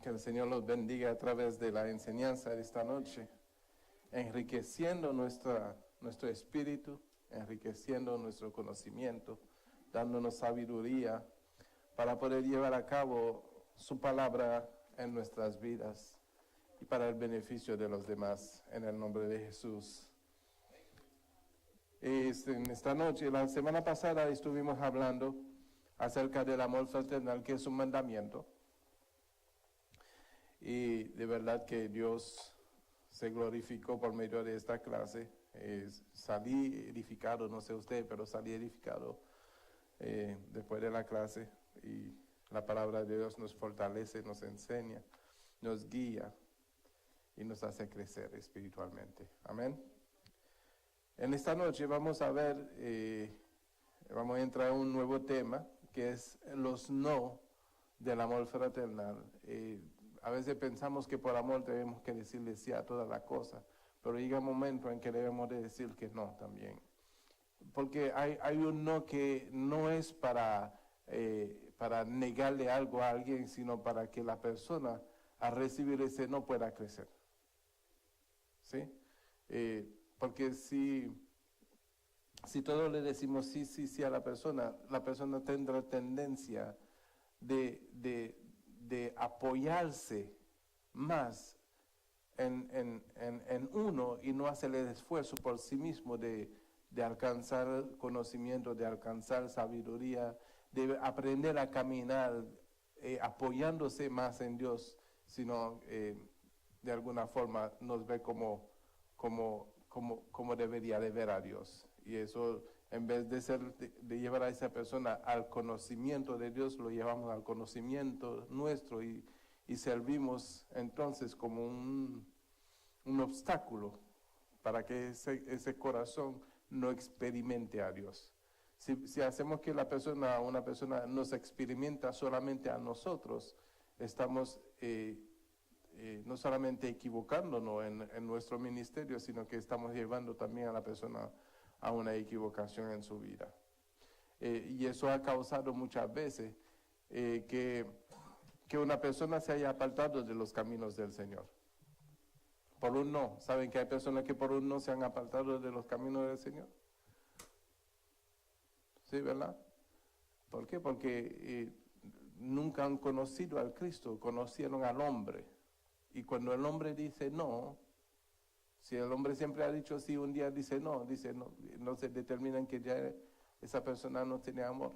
Que el Señor los bendiga a través de la enseñanza de esta noche, enriqueciendo nuestro espíritu, enriqueciendo nuestro conocimiento, dándonos sabiduría para poder llevar a cabo su palabra en nuestras vidas y para el beneficio de los demás, en el nombre de Jesús. En esta noche, la semana pasada estuvimos hablando acerca del amor fraternal, que es un mandamiento. Y de verdad que Dios se glorificó por medio de esta clase. Salí edificado, no sé usted, pero salí edificado después de la clase. Y la palabra de Dios nos fortalece, nos enseña, nos guía y nos hace crecer espiritualmente. Amén. En esta noche vamos a ver, vamos a entrar a un nuevo tema, que es los no del amor fraternal. A veces pensamos que por amor debemos que decirle sí a toda la cosa, pero llega un momento en que debemos de decir que no también. Porque hay un no que no es para negarle algo a alguien, sino para que la persona al recibir ese no pueda crecer. ¿Sí? Porque si todos le decimos sí a la persona tendrá tendencia de apoyarse más en uno y no hacer el esfuerzo por sí mismo de alcanzar conocimiento, de alcanzar sabiduría, de aprender a caminar apoyándose más en Dios, sino de alguna forma nos ve como debería de ver a Dios. Y eso, en vez de llevar a esa persona al conocimiento de Dios, lo llevamos al conocimiento nuestro y servimos entonces como un obstáculo para que ese corazón no experimente a Dios. Si hacemos que una persona nos experimenta solamente a nosotros, estamos no solamente equivocándonos en nuestro ministerio, sino que estamos llevando también a la persona a una equivocación en su vida. Y eso ha causado muchas veces que una persona se haya apartado de los caminos del Señor. Por un no. ¿Saben que hay personas que por un no se han apartado de los caminos del Señor? ¿Sí, verdad? ¿Por qué? Porque nunca han conocido al Cristo, conocieron al hombre. Y cuando el hombre dice no, si el hombre siempre ha dicho sí, un día dice no, se determinan que ya esa persona no tiene amor.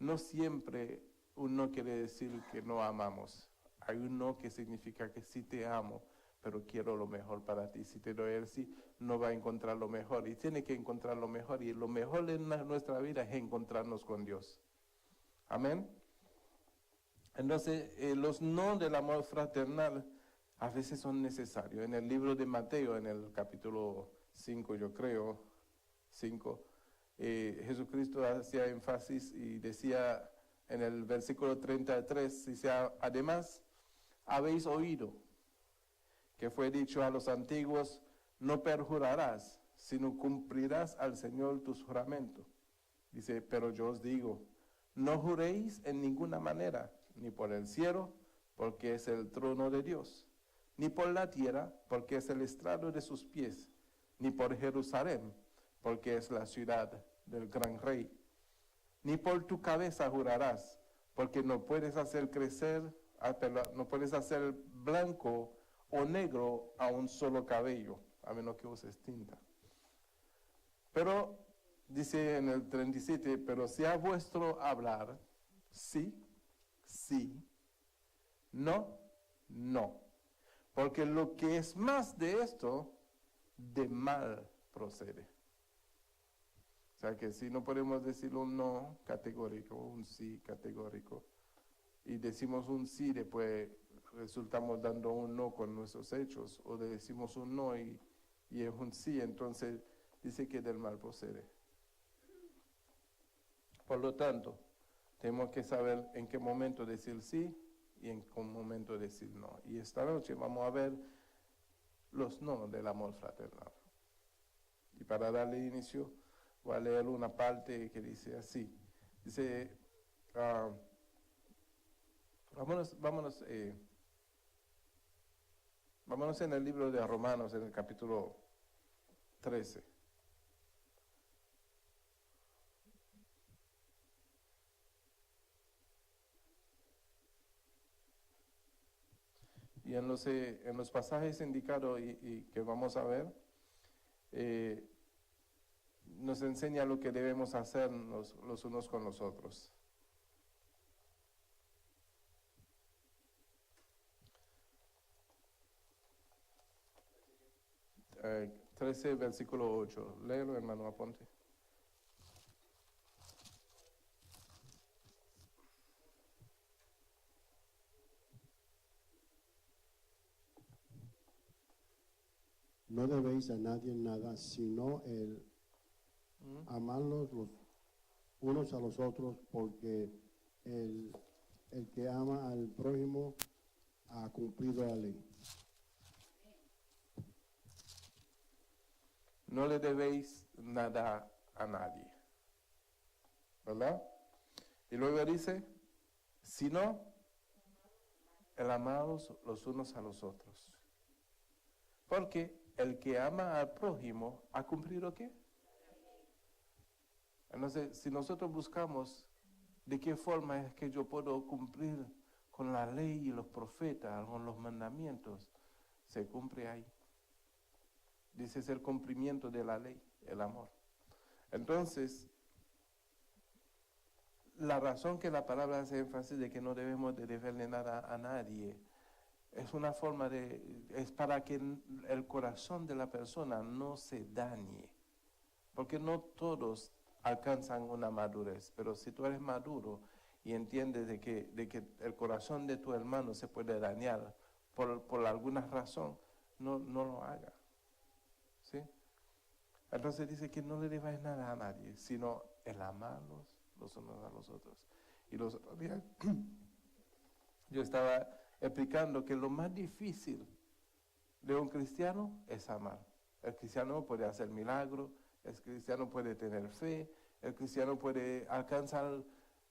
No siempre un no quiere decir que no amamos. Hay un no que significa que sí te amo, pero quiero lo mejor para ti. Si te doy el sí, no va a encontrar lo mejor. Y tiene que encontrar lo mejor. Y lo mejor en nuestra vida es encontrarnos con Dios. Amén. Entonces, los no del amor fraternal a veces son necesarios. En el libro de Mateo, en el capítulo 5, yo creo, 5, Jesucristo hacía énfasis y decía en el versículo 33, dice, además, habéis oído que fue dicho a los antiguos, no perjurarás, sino cumplirás al Señor tus juramentos. Dice, pero yo os digo, no juréis en ninguna manera, ni por el cielo, porque es el trono de Dios, ni por la tierra, porque es el estrado de sus pies, ni por Jerusalén, porque es la ciudad del gran rey. Ni por tu cabeza jurarás, porque no puedes hacer no puedes hacer blanco o negro a un solo cabello, a menos que uses tinta. Pero, dice en el 37, pero sea vuestro hablar, sí, sí, no, no. Porque lo que es más de esto, de mal procede. O sea que si no podemos decir un no categórico, un sí categórico, y decimos un sí, después resultamos dando un no con nuestros hechos, o decimos un no y es un sí, entonces dice que del mal procede. Por lo tanto, tenemos que saber en qué momento decir sí y en qué momento decir no. Y esta noche vamos a ver los no del amor fraternal. Y para darle inicio, voy a leer una parte que dice así. Dice, Vámonos en el libro de Romanos, en el capítulo 13. Y en los pasajes indicados y que vamos a ver, nos enseña lo que debemos hacer los unos con los otros. 13, versículo 8. Léelo, hermano, aponte. No debéis a nadie nada, sino el amarlos los unos a los otros, porque el que ama al prójimo ha cumplido la ley. No le debéis nada a nadie, ¿verdad? Y luego dice, sino el amados los unos a los otros. Porque el que ama al prójimo ha cumplido ¿qué? Entonces, si nosotros buscamos de qué forma es que yo puedo cumplir con la ley y los profetas, con los mandamientos, se cumple ahí. Dice es el cumplimiento de la ley, el amor. Entonces, la razón que la palabra hace énfasis de que no debemos de deberle nada a nadie, es una forma es para que el corazón de la persona no se dañe. Porque no todos alcanzan una madurez, pero si tú eres maduro y entiendes de que el corazón de tu hermano se puede dañar por alguna razón, no lo haga. ¿Sí? Entonces dice que no le debáis nada a nadie, sino el amarlos los unos a los otros. Y los otros días yo estaba explicando que lo más difícil de un cristiano es amar. El cristiano puede hacer milagros, el cristiano puede tener fe, el cristiano puede alcanzar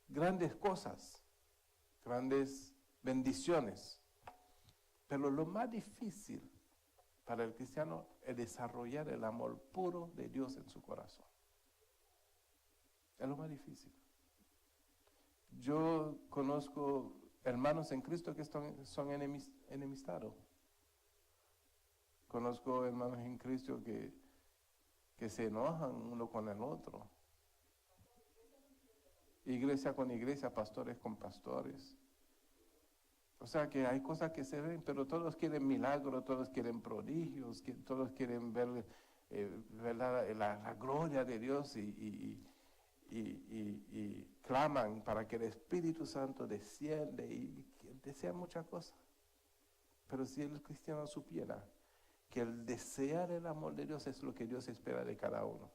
grandes cosas, grandes bendiciones. Pero lo más difícil para el cristiano es desarrollar el amor puro de Dios en su corazón. Es lo más difícil. Yo conozco hermanos en Cristo que son enemistados. Conozco hermanos en Cristo que se enojan uno con el otro. Iglesia con iglesia, pastores con pastores. O sea que hay cosas que se ven, pero todos quieren milagros, todos quieren prodigios, todos quieren ver la gloria de Dios y claman para que el Espíritu Santo desciende y desean muchas cosas. Pero si el cristiano supiera que el desear el amor de Dios es lo que Dios espera de cada uno.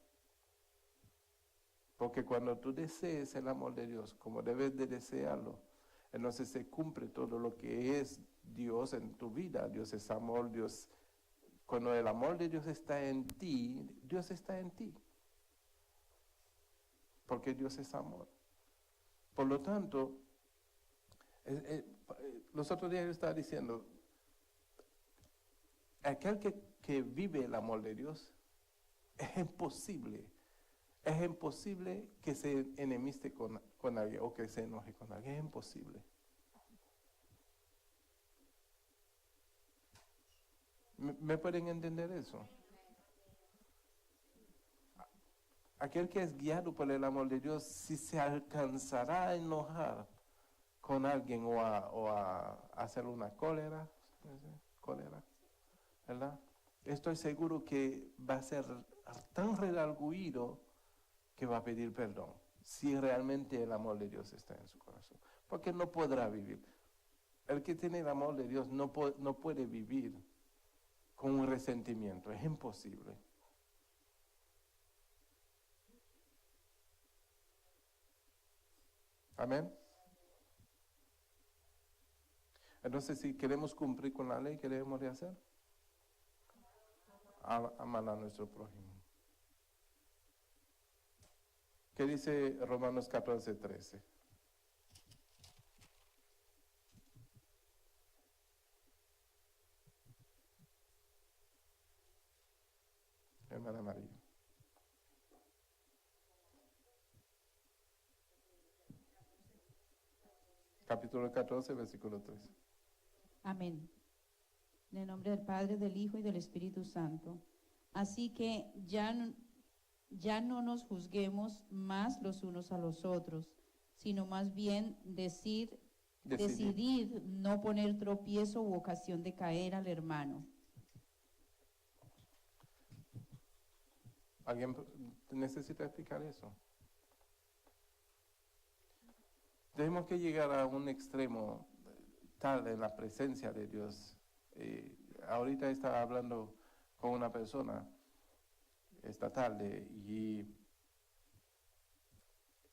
Porque cuando tú desees el amor de Dios como debes de desearlo, entonces se cumple todo lo que es Dios en tu vida. Dios es amor, cuando el amor de Dios está en ti, Dios está en ti. Porque Dios es amor. Por lo tanto, los otros días yo estaba diciendo, aquel que vive el amor de Dios, es imposible que se enemiste con alguien o que se enoje con alguien, es imposible. ¿Me pueden entender eso? Aquel que es guiado por el amor de Dios, si se alcanzará a enojar con alguien o a hacer una cólera, ¿verdad? Estoy seguro que va a ser tan redarguido que va a pedir perdón, si realmente el amor de Dios está en su corazón. Porque no podrá vivir. El que tiene el amor de Dios no puede vivir con un resentimiento, es imposible. Amén. Entonces, si queremos cumplir con la ley, ¿qué debemos de hacer? Amar a nuestro prójimo. ¿Qué dice Romanos 14:13? Ana María. Capítulo 14, versículo 3. Amén. En el nombre del Padre, del Hijo y del Espíritu Santo. Así que ya no nos juzguemos más los unos a los otros, sino más bien decidir no poner tropiezo u ocasión de caer al hermano. ¿Alguien necesita explicar eso? Tenemos que llegar a un extremo tal en la presencia de Dios. Ahorita estaba hablando con una persona esta tarde y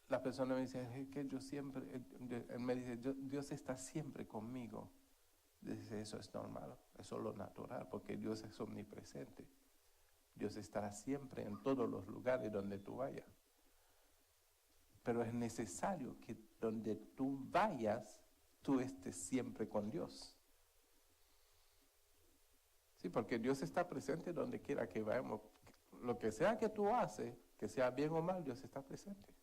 la persona me dice, es que yo siempre, él me dice, Dios está siempre conmigo. Dice, eso es normal, eso es lo natural, porque Dios es omnipresente. Dios estará siempre en todos los lugares donde tú vayas. Pero es necesario que donde tú vayas, tú estés siempre con Dios. Sí, porque Dios está presente donde quiera que vayamos. Lo que sea que tú haces, que sea bien o mal, Dios está presente.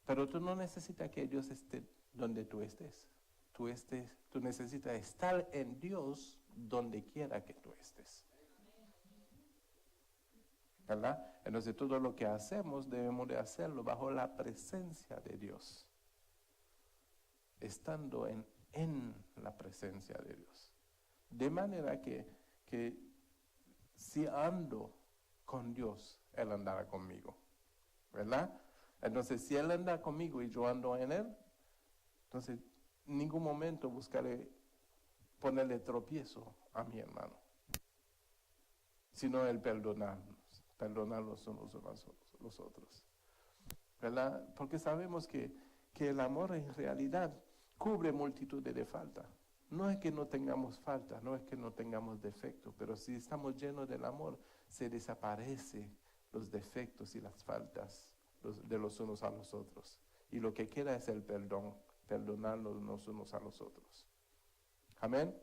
Pero tú no necesitas que Dios esté donde tú estés. Tú necesitas estar en Dios donde quiera que tú estés. ¿Verdad? Entonces todo lo que hacemos debemos de hacerlo bajo la presencia de Dios. Estando en la presencia de Dios. De manera que si ando con Dios, Él andará conmigo. ¿Verdad? Entonces si Él anda conmigo y yo ando en Él, entonces en ningún momento buscaré ponerle tropiezo a mi hermano. Sino el perdonar los unos a los otros. ¿Verdad? Porque sabemos que el amor en realidad cubre multitud de faltas. No es que no tengamos falta, no es que no tengamos defectos, pero si estamos llenos del amor, se desaparecen los defectos y las faltas de los unos a los otros. Y lo que queda es el perdón, perdonarnos los unos a los otros. Amén.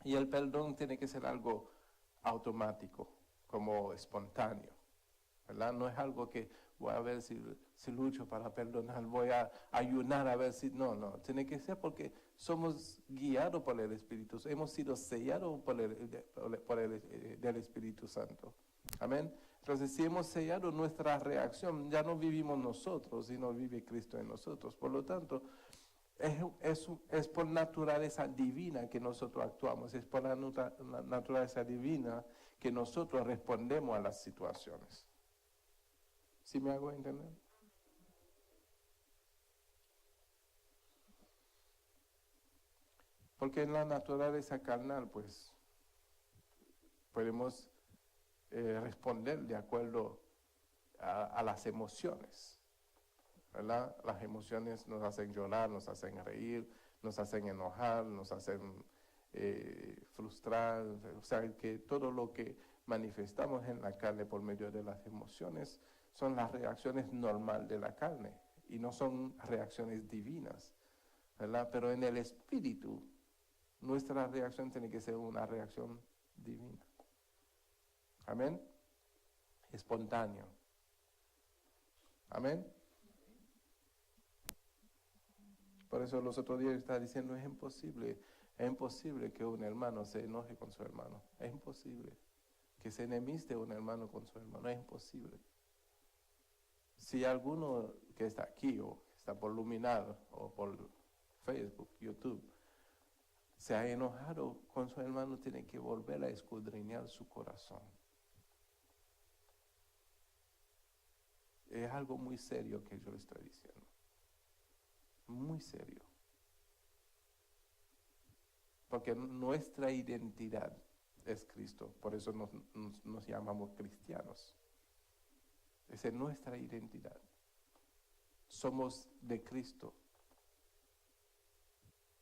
Y el perdón tiene que ser algo automático, como espontáneo, ¿verdad? No es algo que voy a ver si lucho para perdonar, voy a ayunar a ver si... No, tiene que ser porque somos guiados por el Espíritu, hemos sido sellados del Espíritu Santo. Amén. Entonces, si hemos sellado nuestra reacción, ya no vivimos nosotros, sino vive Cristo en nosotros. Por lo tanto, es por naturaleza divina que nosotros actuamos, es por la naturaleza divina que nosotros respondemos a las situaciones. ¿Sí me hago entender? Porque en la naturaleza carnal, pues, podemos responder de acuerdo a las emociones, ¿verdad? Las emociones nos hacen llorar, nos hacen reír, nos hacen enojar, nos hacen frustrar, o sea, que todo lo que manifestamos en la carne por medio de las emociones son las reacciones normales de la carne y no son reacciones divinas, ¿verdad? Pero en el espíritu, nuestra reacción tiene que ser una reacción divina. Amén. Espontáneo. Amén. Por eso los otros días estaba diciendo, es imposible que un hermano se enoje con su hermano. Es imposible. Que se enemiste un hermano con su hermano. Es imposible. Si alguno que está aquí o está por Luminar o por Facebook, YouTube, se ha enojado con su hermano, tiene que volver a escudriñar su corazón. Es algo muy serio que yo le estoy diciendo. Muy serio. Porque nuestra identidad es Cristo. Por eso nos llamamos cristianos. Esa es nuestra identidad. Somos de Cristo.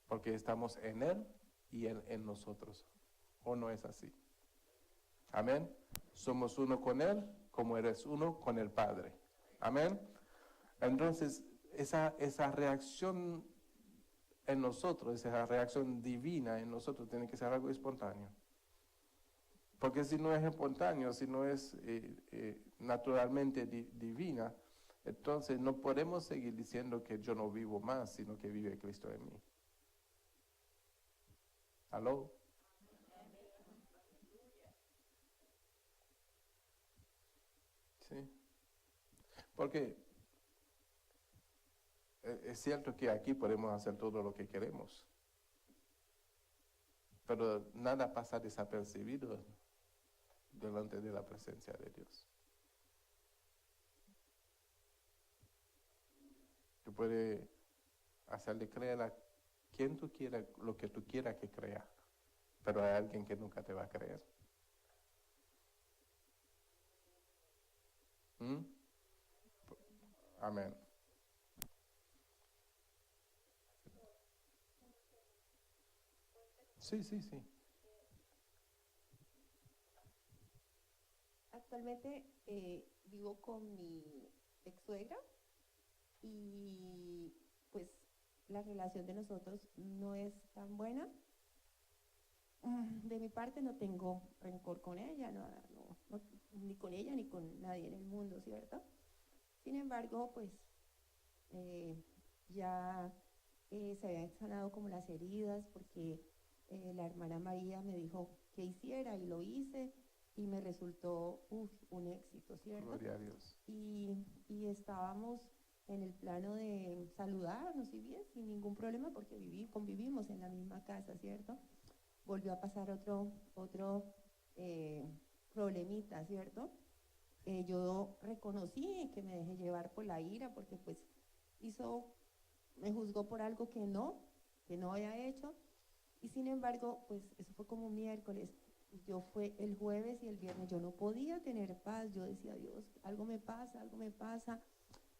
Porque estamos en Él y Él en nosotros. ¿O no es así? Amén. Somos uno con Él como Él es uno con el Padre. Amén. Entonces, esa reacción en nosotros, esa reacción divina en nosotros tiene que ser algo espontáneo. Porque si no es espontáneo, si no es naturalmente divina, entonces no podemos seguir diciendo que yo no vivo más, sino que vive Cristo en mí. ¿Aló? Sí. Porque es cierto que aquí podemos hacer todo lo que queremos, pero nada pasa desapercibido delante de la presencia de Dios. Tú puedes hacerle creer a quien tú quieras lo que tú quieras que crea, pero hay alguien que nunca te va a creer. ¿Mm? Amén. Sí, sí, sí. Actualmente vivo con mi ex suegra y pues la relación de nosotros no es tan buena. De mi parte no tengo rencor con ella, ni con ella ni con nadie en el mundo, ¿cierto? Sin embargo, pues ya se habían sanado como las heridas porque la hermana María me dijo que hiciera y lo hice y me resultó un éxito, ¿cierto? Gloria a Dios. Y estábamos en el plano de saludarnos y bien, sin ningún problema porque convivimos en la misma casa, ¿cierto? Volvió a pasar otro problemita, ¿cierto? Yo reconocí que me dejé llevar por la ira porque pues me juzgó por algo que no había hecho y sin embargo pues eso fue como un miércoles. Yo fue el jueves y el viernes, yo no podía tener paz, yo decía, Dios, algo me pasa,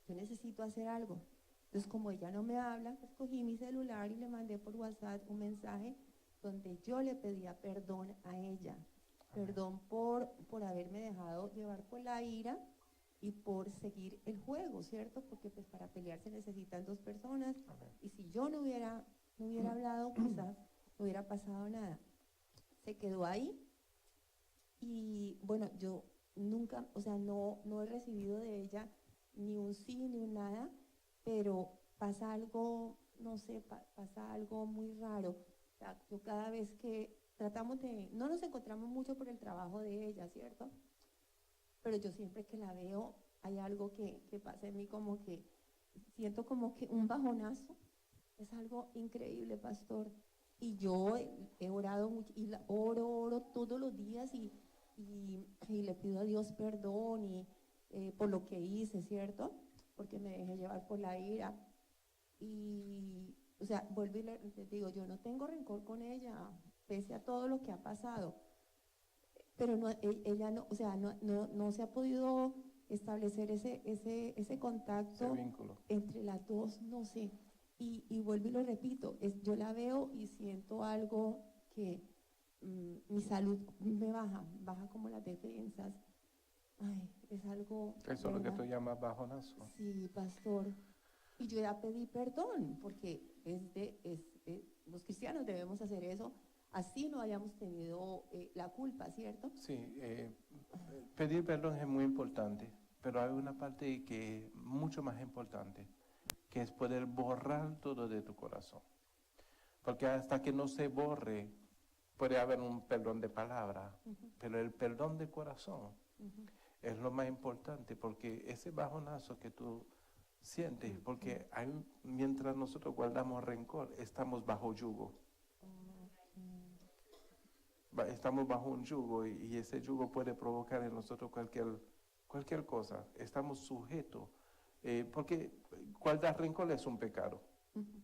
yo necesito hacer algo. Entonces como ella no me habla, pues cogí mi celular y le mandé por WhatsApp un mensaje donde yo le pedía perdón a ella, perdón por haberme dejado llevar por la ira y por seguir el juego, ¿cierto? Porque pues para pelear se necesitan dos personas. Amén. Y si yo no hubiera hablado, quizás no hubiera pasado nada. Se quedó ahí y bueno, yo nunca, o sea, no he recibido de ella ni un sí ni un nada, pero pasa algo, no sé, pasa algo muy raro. O sea, yo cada vez que no nos encontramos mucho por el trabajo de ella, ¿cierto? Pero yo siempre que la veo, hay algo que pasa en mí como que siento como que un bajonazo. Es algo increíble, pastor. Y yo he orado mucho, y oro todos los días y le pido a Dios perdón por lo que hice, ¿cierto? Porque me dejé llevar por la ira. Y, o sea, vuelvo y les digo, yo no tengo rencor con ella, pese a todo lo que ha pasado. Pero ella no, o sea, no se ha podido establecer ese contacto Ese vínculo. entre las dos, no sé. Y vuelvo y lo repito, yo la veo y siento algo que mi salud me baja como las defensas. Ay, es algo... Eso es lo que ¿verdad? tú llamas bajonazo. Sí, pastor. Y yo ya pedí perdón, porque los cristianos debemos hacer eso, así no hayamos tenido la culpa, ¿cierto? Sí, pedir perdón es muy importante, pero hay una parte que es mucho más importante, que es poder borrar todo de tu corazón. Porque hasta que no se borre, puede haber un perdón de palabra, pero el perdón de corazón es lo más importante, porque ese bajonazo que tú sientes, porque mientras nosotros guardamos rencor, estamos bajo yugo. Estamos bajo un yugo y ese yugo puede provocar en nosotros cualquier cosa. Estamos sujetos, porque guardar rencor es un pecado,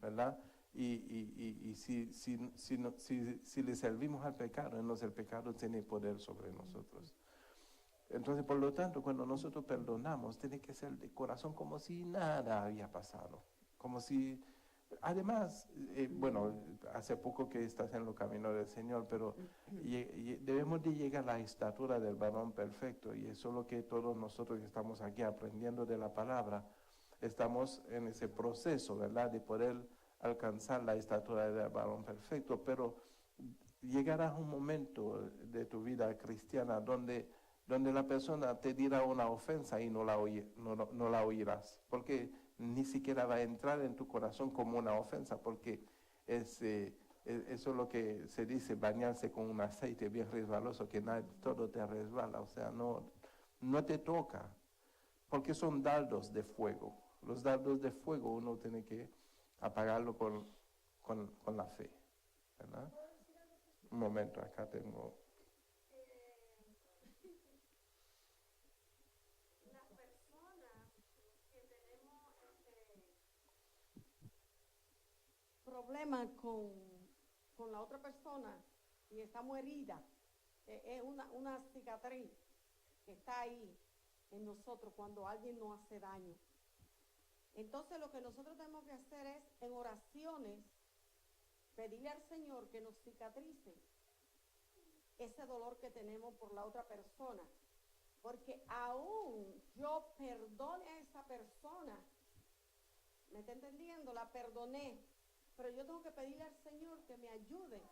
¿verdad? Y si le servimos al pecado, entonces el pecado tiene poder sobre nosotros. Entonces, por lo tanto, cuando nosotros perdonamos, tiene que ser de corazón como si nada había pasado. Como si, además, bueno, hace poco que estás en los caminos del Señor, pero debemos de llegar a la estatura del varón perfecto. Y eso es lo que todos nosotros que estamos aquí aprendiendo de la palabra, estamos en ese proceso, ¿verdad? De poder alcanzar la estatura del varón perfecto. Pero llegará un momento de tu vida cristiana donde la persona te dirá una ofensa y no la oirás, porque ni siquiera va a entrar en tu corazón como una ofensa, porque eso es lo que se dice, bañarse con un aceite bien resbaloso, que todo te resbala, o sea, no te toca, porque son dardos de fuego. Los dardos de fuego uno tiene que apagarlo con la fe, ¿verdad? Un momento, acá tengo... Las personas que tenemos problemas con la otra persona y estamos heridas, es una cicatriz que está ahí en nosotros cuando alguien nos hace daño. Entonces lo que nosotros tenemos que hacer es en oraciones pedirle al Señor que nos cicatrice ese dolor que tenemos por la otra persona, porque aún yo perdone a esa persona, ¿me está entendiendo? La perdoné, pero yo tengo que pedirle al Señor que me ayude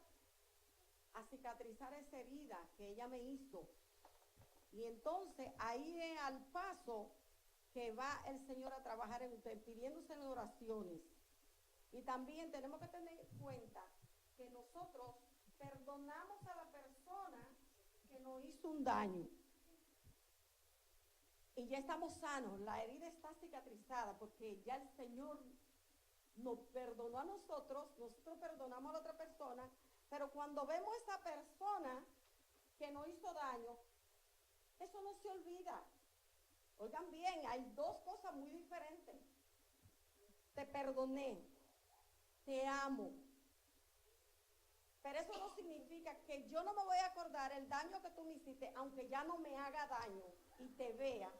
a cicatrizar esa herida que ella me hizo. Y entonces ahí es al paso que va el Señor a trabajar en usted, pidiéndose en oraciones. Y también tenemos que tener en cuenta que nosotros perdonamos a la persona que nos hizo un daño. Y ya estamos sanos, la herida está cicatrizada porque ya el Señor nos perdonó a nosotros perdonamos a la otra persona, pero cuando vemos a esa persona que nos hizo daño, eso no se olvida. Oigan bien, hay dos cosas muy diferentes. Te perdoné, te amo, pero eso no significa que yo no me voy a acordar el daño que tú me hiciste, aunque ya no me haga daño y te vea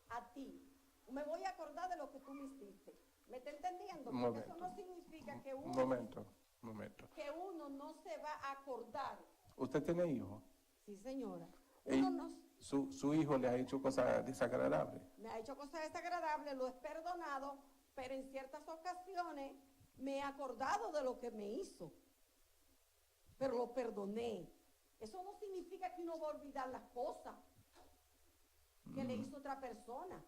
a ti. Me voy a acordar de lo que tú me hiciste. ¿Me está entendiendo? Porque eso no significa que uno... Momento. Que uno no se va a acordar. ¿Usted tiene hijos? Sí, señora. ¿Su hijo le ha hecho cosas desagradables? Me ha hecho cosas desagradables, lo he perdonado, pero en ciertas ocasiones me he acordado de lo que me hizo. Pero lo perdoné. Eso no significa que uno va a olvidar las cosas que le hizo otra persona.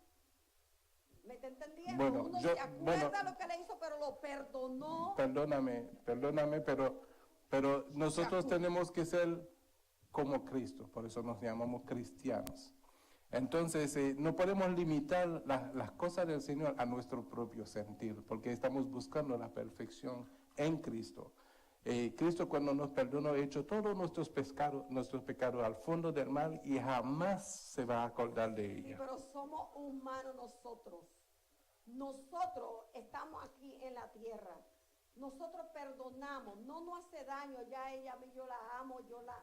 ¿Me está entendiendo? Bueno, uno se acuerda lo que le hizo, pero lo perdonó. Perdóname, pero nosotros tenemos que ser como Cristo, por eso nos llamamos cristianos. Entonces, no podemos limitar las cosas del Señor a nuestro propio sentir, porque estamos buscando la perfección en Cristo. Cristo, cuando nos perdonó, ha hecho todos nuestros pecados al fondo del mar y jamás se va a acordar de ella. Sí, pero somos humanos nosotros. Nosotros estamos aquí en la tierra. Nosotros perdonamos, no nos hace daño. Ya ella a mí, yo la amo, yo la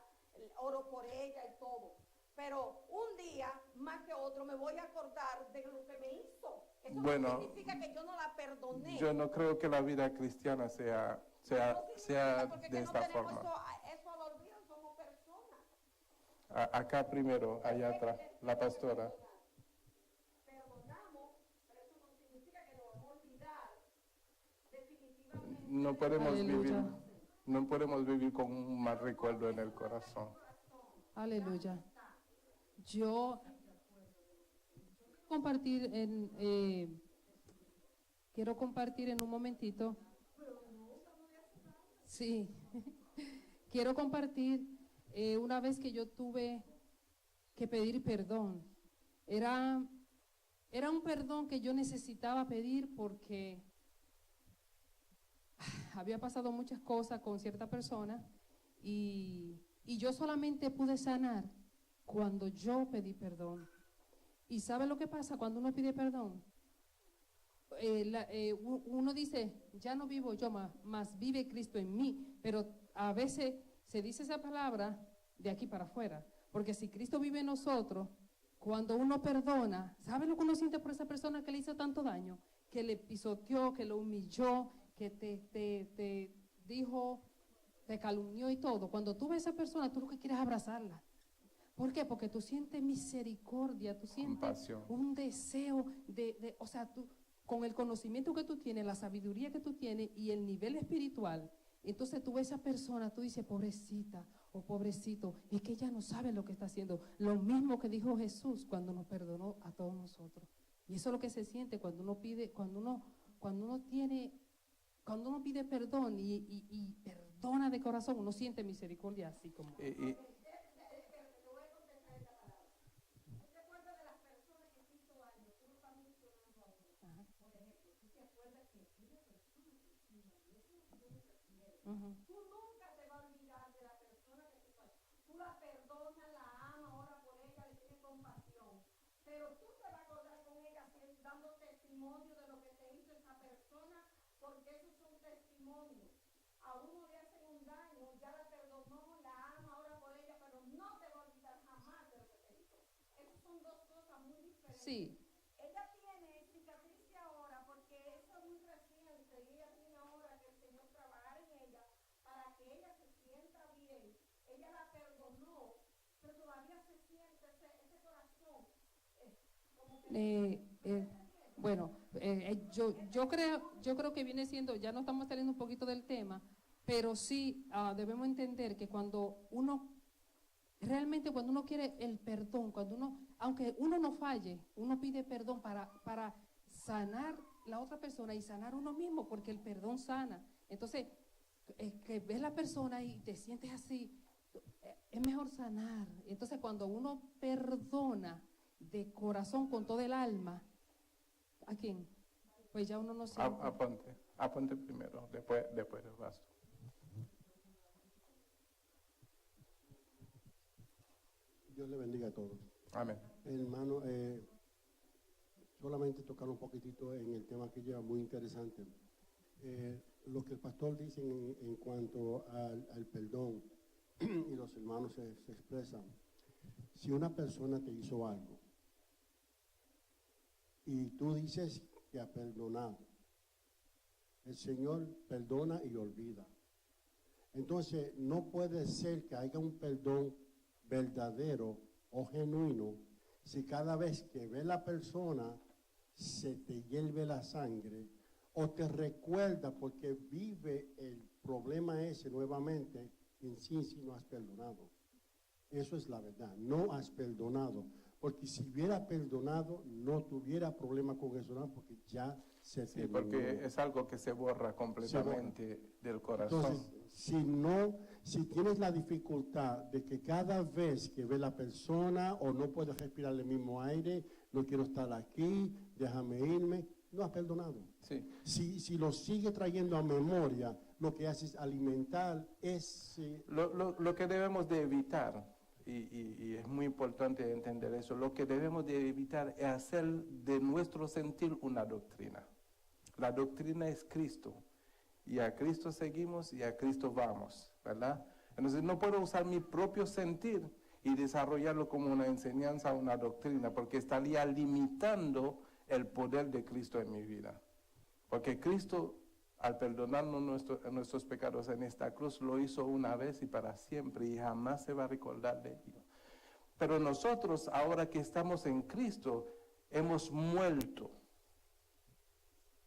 oro por ella y todo. Pero un día, más que otro, me voy a acordar de lo que me hizo. Eso no significa que yo no la perdoné. Yo no creo que la vida cristiana sea de esta forma. Eso al olvido, somos personas. Acá primero, allá atrás, la pastora. Perdonamos, pero eso no significa que lo vamos a olvidar definitivamente. No podemos vivir con un mal recuerdo en el corazón. Aleluya. Yo quiero compartir en un momentito. Sí, quiero compartir una vez que yo tuve que pedir perdón. Era un perdón que yo necesitaba pedir porque había pasado muchas cosas con cierta persona y yo solamente pude sanar cuando yo pedí perdón. ¿Y sabe lo que pasa cuando uno pide perdón? Uno dice, ya no vivo yo más vive Cristo en mí, pero a veces se dice esa palabra de aquí para afuera, porque si Cristo vive en nosotros, cuando uno perdona, ¿sabe lo que uno siente por esa persona que le hizo tanto daño? Que le pisoteó, que lo humilló, que te dijo, te calumnió y todo. Cuando tú ves a esa persona, tú lo que quieres es abrazarla. ¿Por qué? Porque tú sientes misericordia, tú sientes compasión, un deseo de o sea, tú, con el conocimiento que tú tienes, la sabiduría que tú tienes y el nivel espiritual Entonces tú ves a esa persona, tú dices, pobrecita o pobrecito, es que ella no sabe lo que está haciendo. Lo mismo que dijo Jesús cuando nos perdonó a todos nosotros. Y eso es lo que se siente cuando uno pide, cuando uno pide perdón y perdona de corazón, uno siente misericordia así como. Ujú. Tú nunca te vas a olvidar de la persona que tú fue. Tú la perdonas, la amas, ahora por ella, le tienes compasión. Pero tú te vas a acordar con ella dando testimonio de lo que te hizo esa persona, porque esos son testimonios. A uno le hacen un daño, ya la perdonó, la ama ahora por ella, pero no te va a olvidar jamás de lo que te hizo. Esas son dos cosas muy diferentes. Sí. Ella tiene cicatriz ahora porque eso es muy reciente y ella tiene ahora que el Señor trabajar en ella para que ella se sienta bien. Ella la perdonó, pero todavía se siente ese corazón. Bueno, yo creo que viene siendo, ya no estamos saliendo un poquito del tema, pero sí debemos entender que cuando uno quiere el perdón, aunque uno no falle, uno pide perdón para sanar la otra persona y sanar uno mismo, porque el perdón sana. Entonces, que ves la persona y te sientes así, es mejor sanar. Entonces, cuando uno perdona de corazón, con todo el alma, ¿a quién? Pues ya uno no siente. Aponte primero, después vas. Dios le bendiga a todos. Amén. Hermano, solamente tocar un poquitito en el tema que lleva, muy interesante. Lo que el pastor dice en cuanto al perdón, y los hermanos se expresan. Si una persona te hizo algo y tú dices que ha perdonado, el Señor perdona y olvida. Entonces, no puede ser que haya un perdón verdadero o genuino si cada vez que ve la persona se te hierve la sangre o te recuerda porque vive el problema ese nuevamente, en sí no has perdonado. Eso es la verdad, no has perdonado, porque si hubiera perdonado no tuviera problema con eso, ¿no? Porque ya se Sí, terminó. porque es algo que se borra completamente del corazón. Entonces, si tienes la dificultad de que cada vez que ve la persona o no puedes respirar el mismo aire, no quiero estar aquí, déjame irme, no has perdonado. Sí. Si lo sigue trayendo a memoria, lo que hace es alimentar ese... Lo que debemos de evitar, y es muy importante entender eso, lo que debemos de evitar es hacer de nuestro sentir una doctrina. La doctrina es Cristo, y a Cristo seguimos y a Cristo vamos, ¿verdad? Entonces no puedo usar mi propio sentir y desarrollarlo como una enseñanza, una doctrina, porque estaría limitando el poder de Cristo en mi vida. Porque Cristo, al perdonarnos nuestros pecados en esta cruz, lo hizo una vez y para siempre, y jamás se va a recordar de ello. Pero nosotros, ahora que estamos en Cristo, hemos muerto,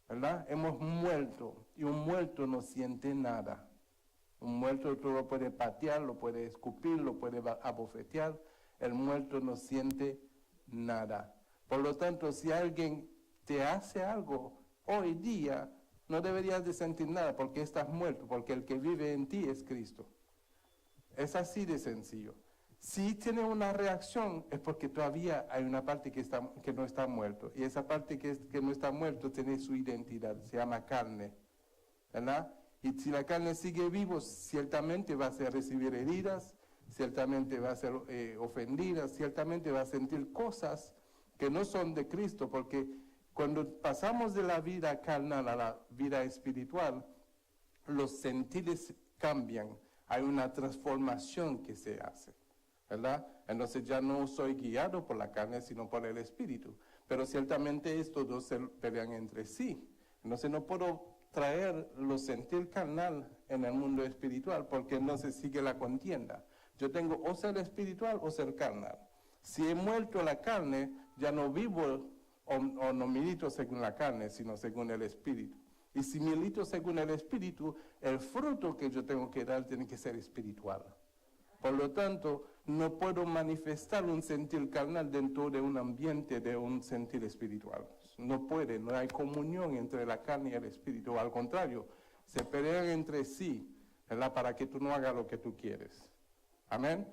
¿verdad? Hemos muerto, y un muerto no siente nada. Un muerto tú lo puedes patear, lo puedes escupir, lo puedes abofetear. El muerto no siente nada. Por lo tanto, si alguien te hace algo hoy día, no deberías de sentir nada porque estás muerto, porque el que vive en ti es Cristo. Es así de sencillo. Si tiene una reacción es porque todavía hay una parte que no está muerto. Y esa parte que no está muerto tiene su identidad, se llama carne, ¿verdad? Y si la carne sigue vivo, ciertamente va a recibir heridas, ciertamente va a ser ofendida, ciertamente va a sentir cosas que no son de Cristo, porque cuando pasamos de la vida carnal a la vida espiritual, los sentidos cambian, hay una transformación que se hace, ¿verdad? Entonces ya no soy guiado por la carne, sino por el Espíritu. Pero ciertamente estos dos se pelean entre sí. Entonces no puedo traer los sentir carnal en el mundo espiritual, porque no se sigue la contienda. Yo tengo o ser espiritual o ser carnal. Si he muerto la carne, ya no vivo o no milito según la carne, sino según el Espíritu. Y si milito según el Espíritu, el fruto que yo tengo que dar tiene que ser espiritual. Por lo tanto, no puedo manifestar un sentir carnal dentro de un ambiente de un sentir espiritual. No puede, no hay comunión entre la carne y el espíritu. Al contrario, se pelean entre sí, ¿verdad? Para que tú no hagas lo que tú quieres. Amén.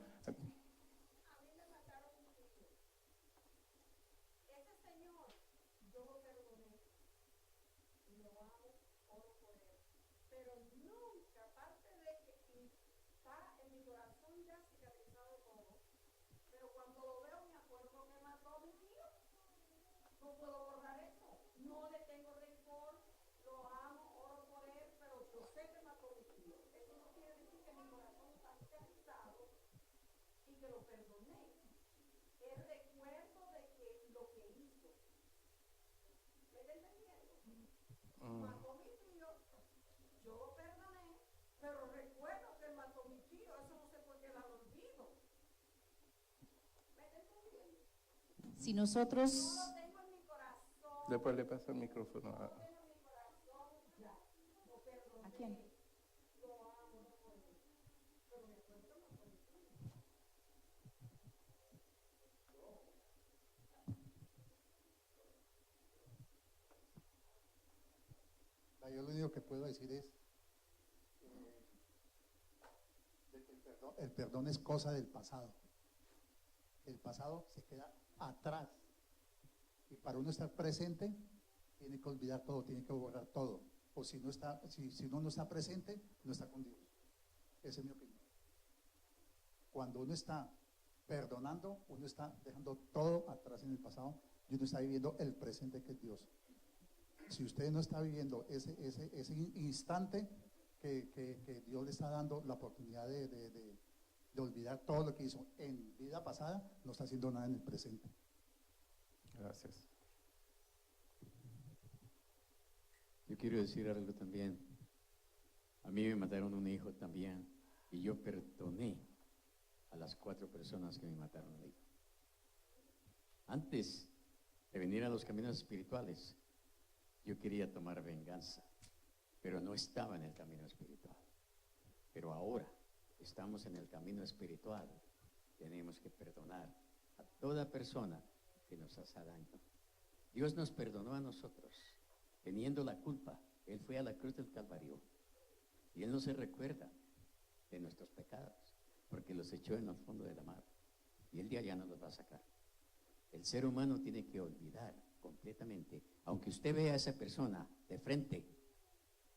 Si nosotros, Después le paso el micrófono a... ¿a quién? Yo lo único que puedo decir es de que el perdón es cosa del pasado. El pasado se queda atrás. Y para uno estar presente, tiene que olvidar todo, tiene que borrar todo. O si no está, si uno no está presente, no está con Dios. Esa es mi opinión. Cuando uno está perdonando, uno está dejando todo atrás en el pasado y uno está viviendo el presente que es Dios. Si usted no está viviendo ese instante que Dios le está dando la oportunidad de olvidar todo lo que hizo en vida pasada, no está haciendo nada en el presente. Gracias. Yo quiero decir algo también. A mí me mataron un hijo también y yo perdoné a las 4 personas que me mataron un hijo. Antes de venir a los caminos espirituales, yo quería tomar venganza, pero no estaba en el camino espiritual. Pero ahora estamos en el camino espiritual. Tenemos que perdonar a toda persona que nos hace daño. Dios nos perdonó a nosotros, teniendo la culpa. Él fue a la cruz del Calvario y Él no se recuerda de nuestros pecados, porque los echó en el fondo de la mar y Él de allá no los va a sacar. El ser humano tiene que olvidar completamente, aunque usted vea a esa persona de frente,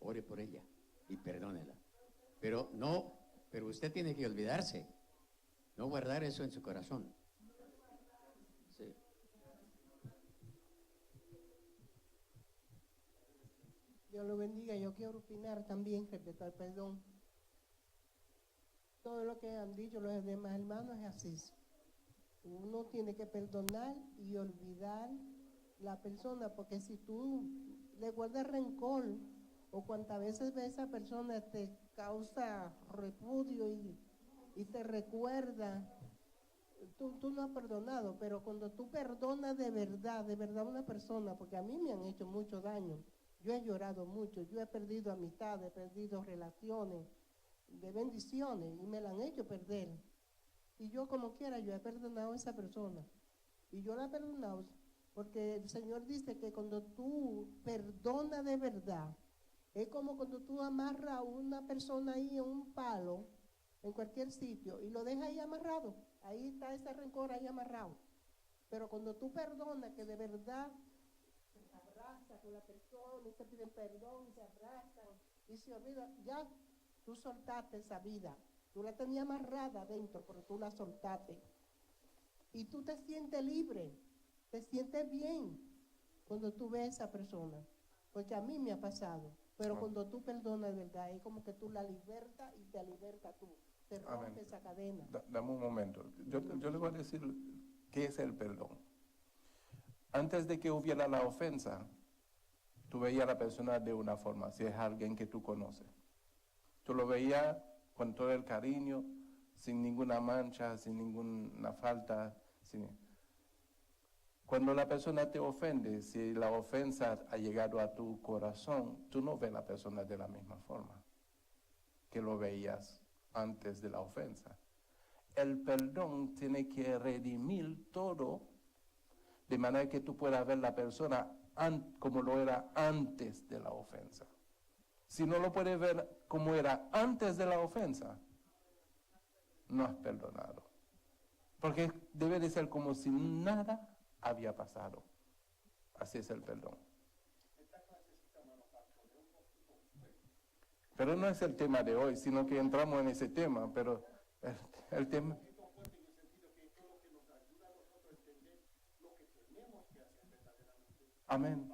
ore por ella y perdónela. Pero usted tiene que olvidarse, no guardar eso en su corazón. Sí. Dios lo bendiga. Yo quiero opinar también respecto al perdón. Todo lo que han dicho los demás hermanos es así. Uno tiene que perdonar y olvidar la persona, porque si tú le guardas rencor o cuantas veces ves a esa persona te causa repudio y te recuerda, tú no has perdonado. Pero cuando tú perdonas de verdad a una persona, porque a mí me han hecho mucho daño, yo he llorado mucho, yo he perdido amistades, he perdido relaciones de bendiciones y me la han hecho perder. Y yo como quiera, yo he perdonado a esa persona. Y yo la he perdonado porque el Señor dice que cuando tú perdonas de verdad, es como cuando tú amarras a una persona ahí en un palo, en cualquier sitio, y lo dejas ahí amarrado. Ahí está ese rencor ahí amarrado. Pero cuando tú perdonas, que de verdad se abraza con la persona, y se piden perdón, y se abrazan, y se olvidan, ya tú soltaste esa vida. Tú la tenías amarrada adentro, pero tú la soltaste. Y tú te sientes libre, te sientes bien cuando tú ves a esa persona. Porque a mí me ha pasado. Pero cuando tú perdonas de verdad, es como que tú la libertas y te libertas tú. Te rompes esa cadena. Dame un momento. Yo le voy a decir qué es el perdón. Antes de que hubiera la ofensa, tú veías a la persona de una forma, si es alguien que tú conoces. Tú lo veías con todo el cariño, sin ninguna mancha, sin ninguna falta. Cuando la persona te ofende, si la ofensa ha llegado a tu corazón, tú no ves a la persona de la misma forma que lo veías antes de la ofensa. El perdón tiene que redimir todo, de manera que tú puedas ver la persona como lo era antes de la ofensa. Si no lo puedes ver como era antes de la ofensa, no has perdonado. Porque debe de ser como si nada había pasado. Así es el perdón. Pero no es el tema de hoy, sino que entramos en ese tema, pero el tema... Amén.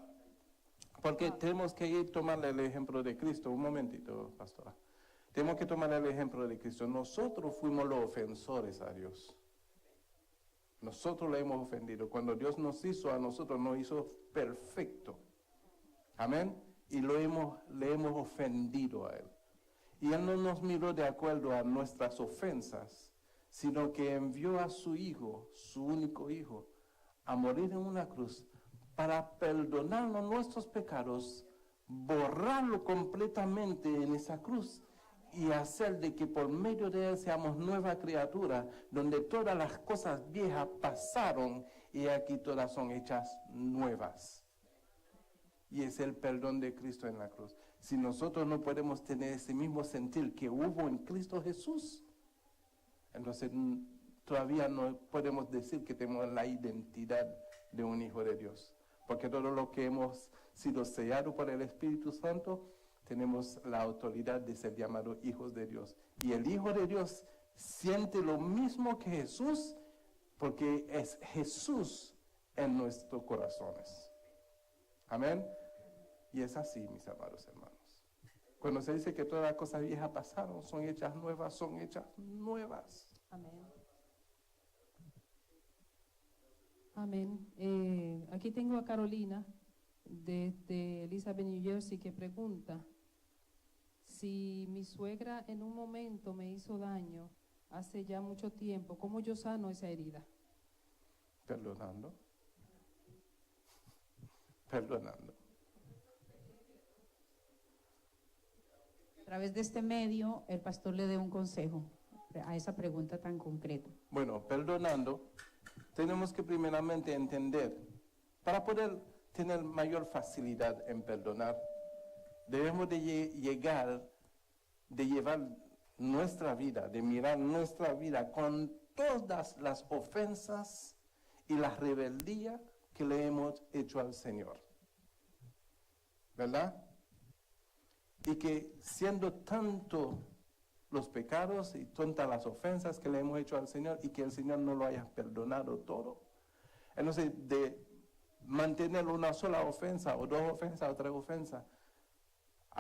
Porque tenemos que ir tomando el ejemplo de Cristo. Un momentito, pastora. Tenemos que tomar el ejemplo de Cristo. Nosotros fuimos los ofensores a Dios. Nosotros le hemos ofendido. Cuando Dios nos hizo a nosotros, nos hizo perfecto. Amén. Y le hemos ofendido a Él. Y Él no nos miró de acuerdo a nuestras ofensas, sino que envió a su Hijo, su único Hijo, a morir en una cruz para perdonarnos nuestros pecados, borrarlo completamente en esa cruz y hacer de que por medio de Él seamos nueva criatura, donde todas las cosas viejas pasaron y aquí todas son hechas nuevas. Y es el perdón de Cristo en la cruz. Si nosotros no podemos tener ese mismo sentir que hubo en Cristo Jesús, entonces todavía no podemos decir que tenemos la identidad de un hijo de Dios. Porque todo lo que hemos sido sellados por el Espíritu Santo, tenemos la autoridad de ser llamados hijos de Dios. Y el Hijo de Dios siente lo mismo que Jesús, porque es Jesús en nuestros corazones. Amén. Y es así, mis amados hermanos. Cuando se dice que todas las cosas viejas pasaron, son hechas nuevas, son hechas nuevas. Amén. Amén. Aquí tengo a Carolina de Elizabeth, New Jersey, que pregunta si mi suegra en un momento me hizo daño hace ya mucho tiempo, ¿cómo yo sano esa herida? Perdonando. Perdonando. A través de este medio, el pastor le dé un consejo a esa pregunta tan concreta. Bueno, perdonando, tenemos que primeramente entender, para poder tener mayor facilidad en perdonar, debemos de llevar nuestra vida, de mirar nuestra vida con todas las ofensas y la rebeldía que le hemos hecho al Señor. ¿Verdad? Y que siendo tanto los pecados y tantas las ofensas que le hemos hecho al Señor y que el Señor no lo haya perdonado todo, entonces de mantener una sola ofensa o dos ofensas o tres ofensas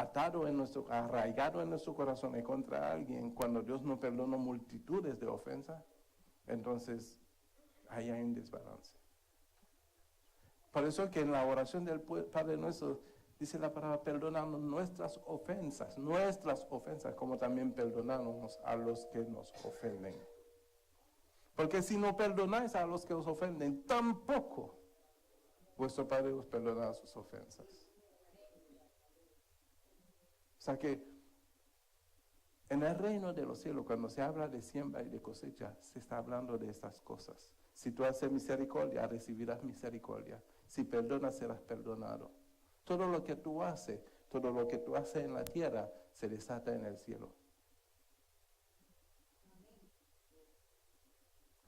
arraigado en nuestro corazón contra alguien, cuando Dios nos perdonó multitudes de ofensas, entonces ahí hay un desbalance. Por eso que en la oración del Padre Nuestro dice la palabra, perdonamos nuestras ofensas, como también perdonamos a los que nos ofenden. Porque si no perdonáis a los que os ofenden, tampoco vuestro Padre os perdonará sus ofensas. O sea que en el reino de los cielos, cuando se habla de siembra y de cosecha, se está hablando de estas cosas. Si tú haces misericordia, recibirás misericordia. Si perdonas, serás perdonado. Todo lo que tú haces en la tierra, se desata en el cielo.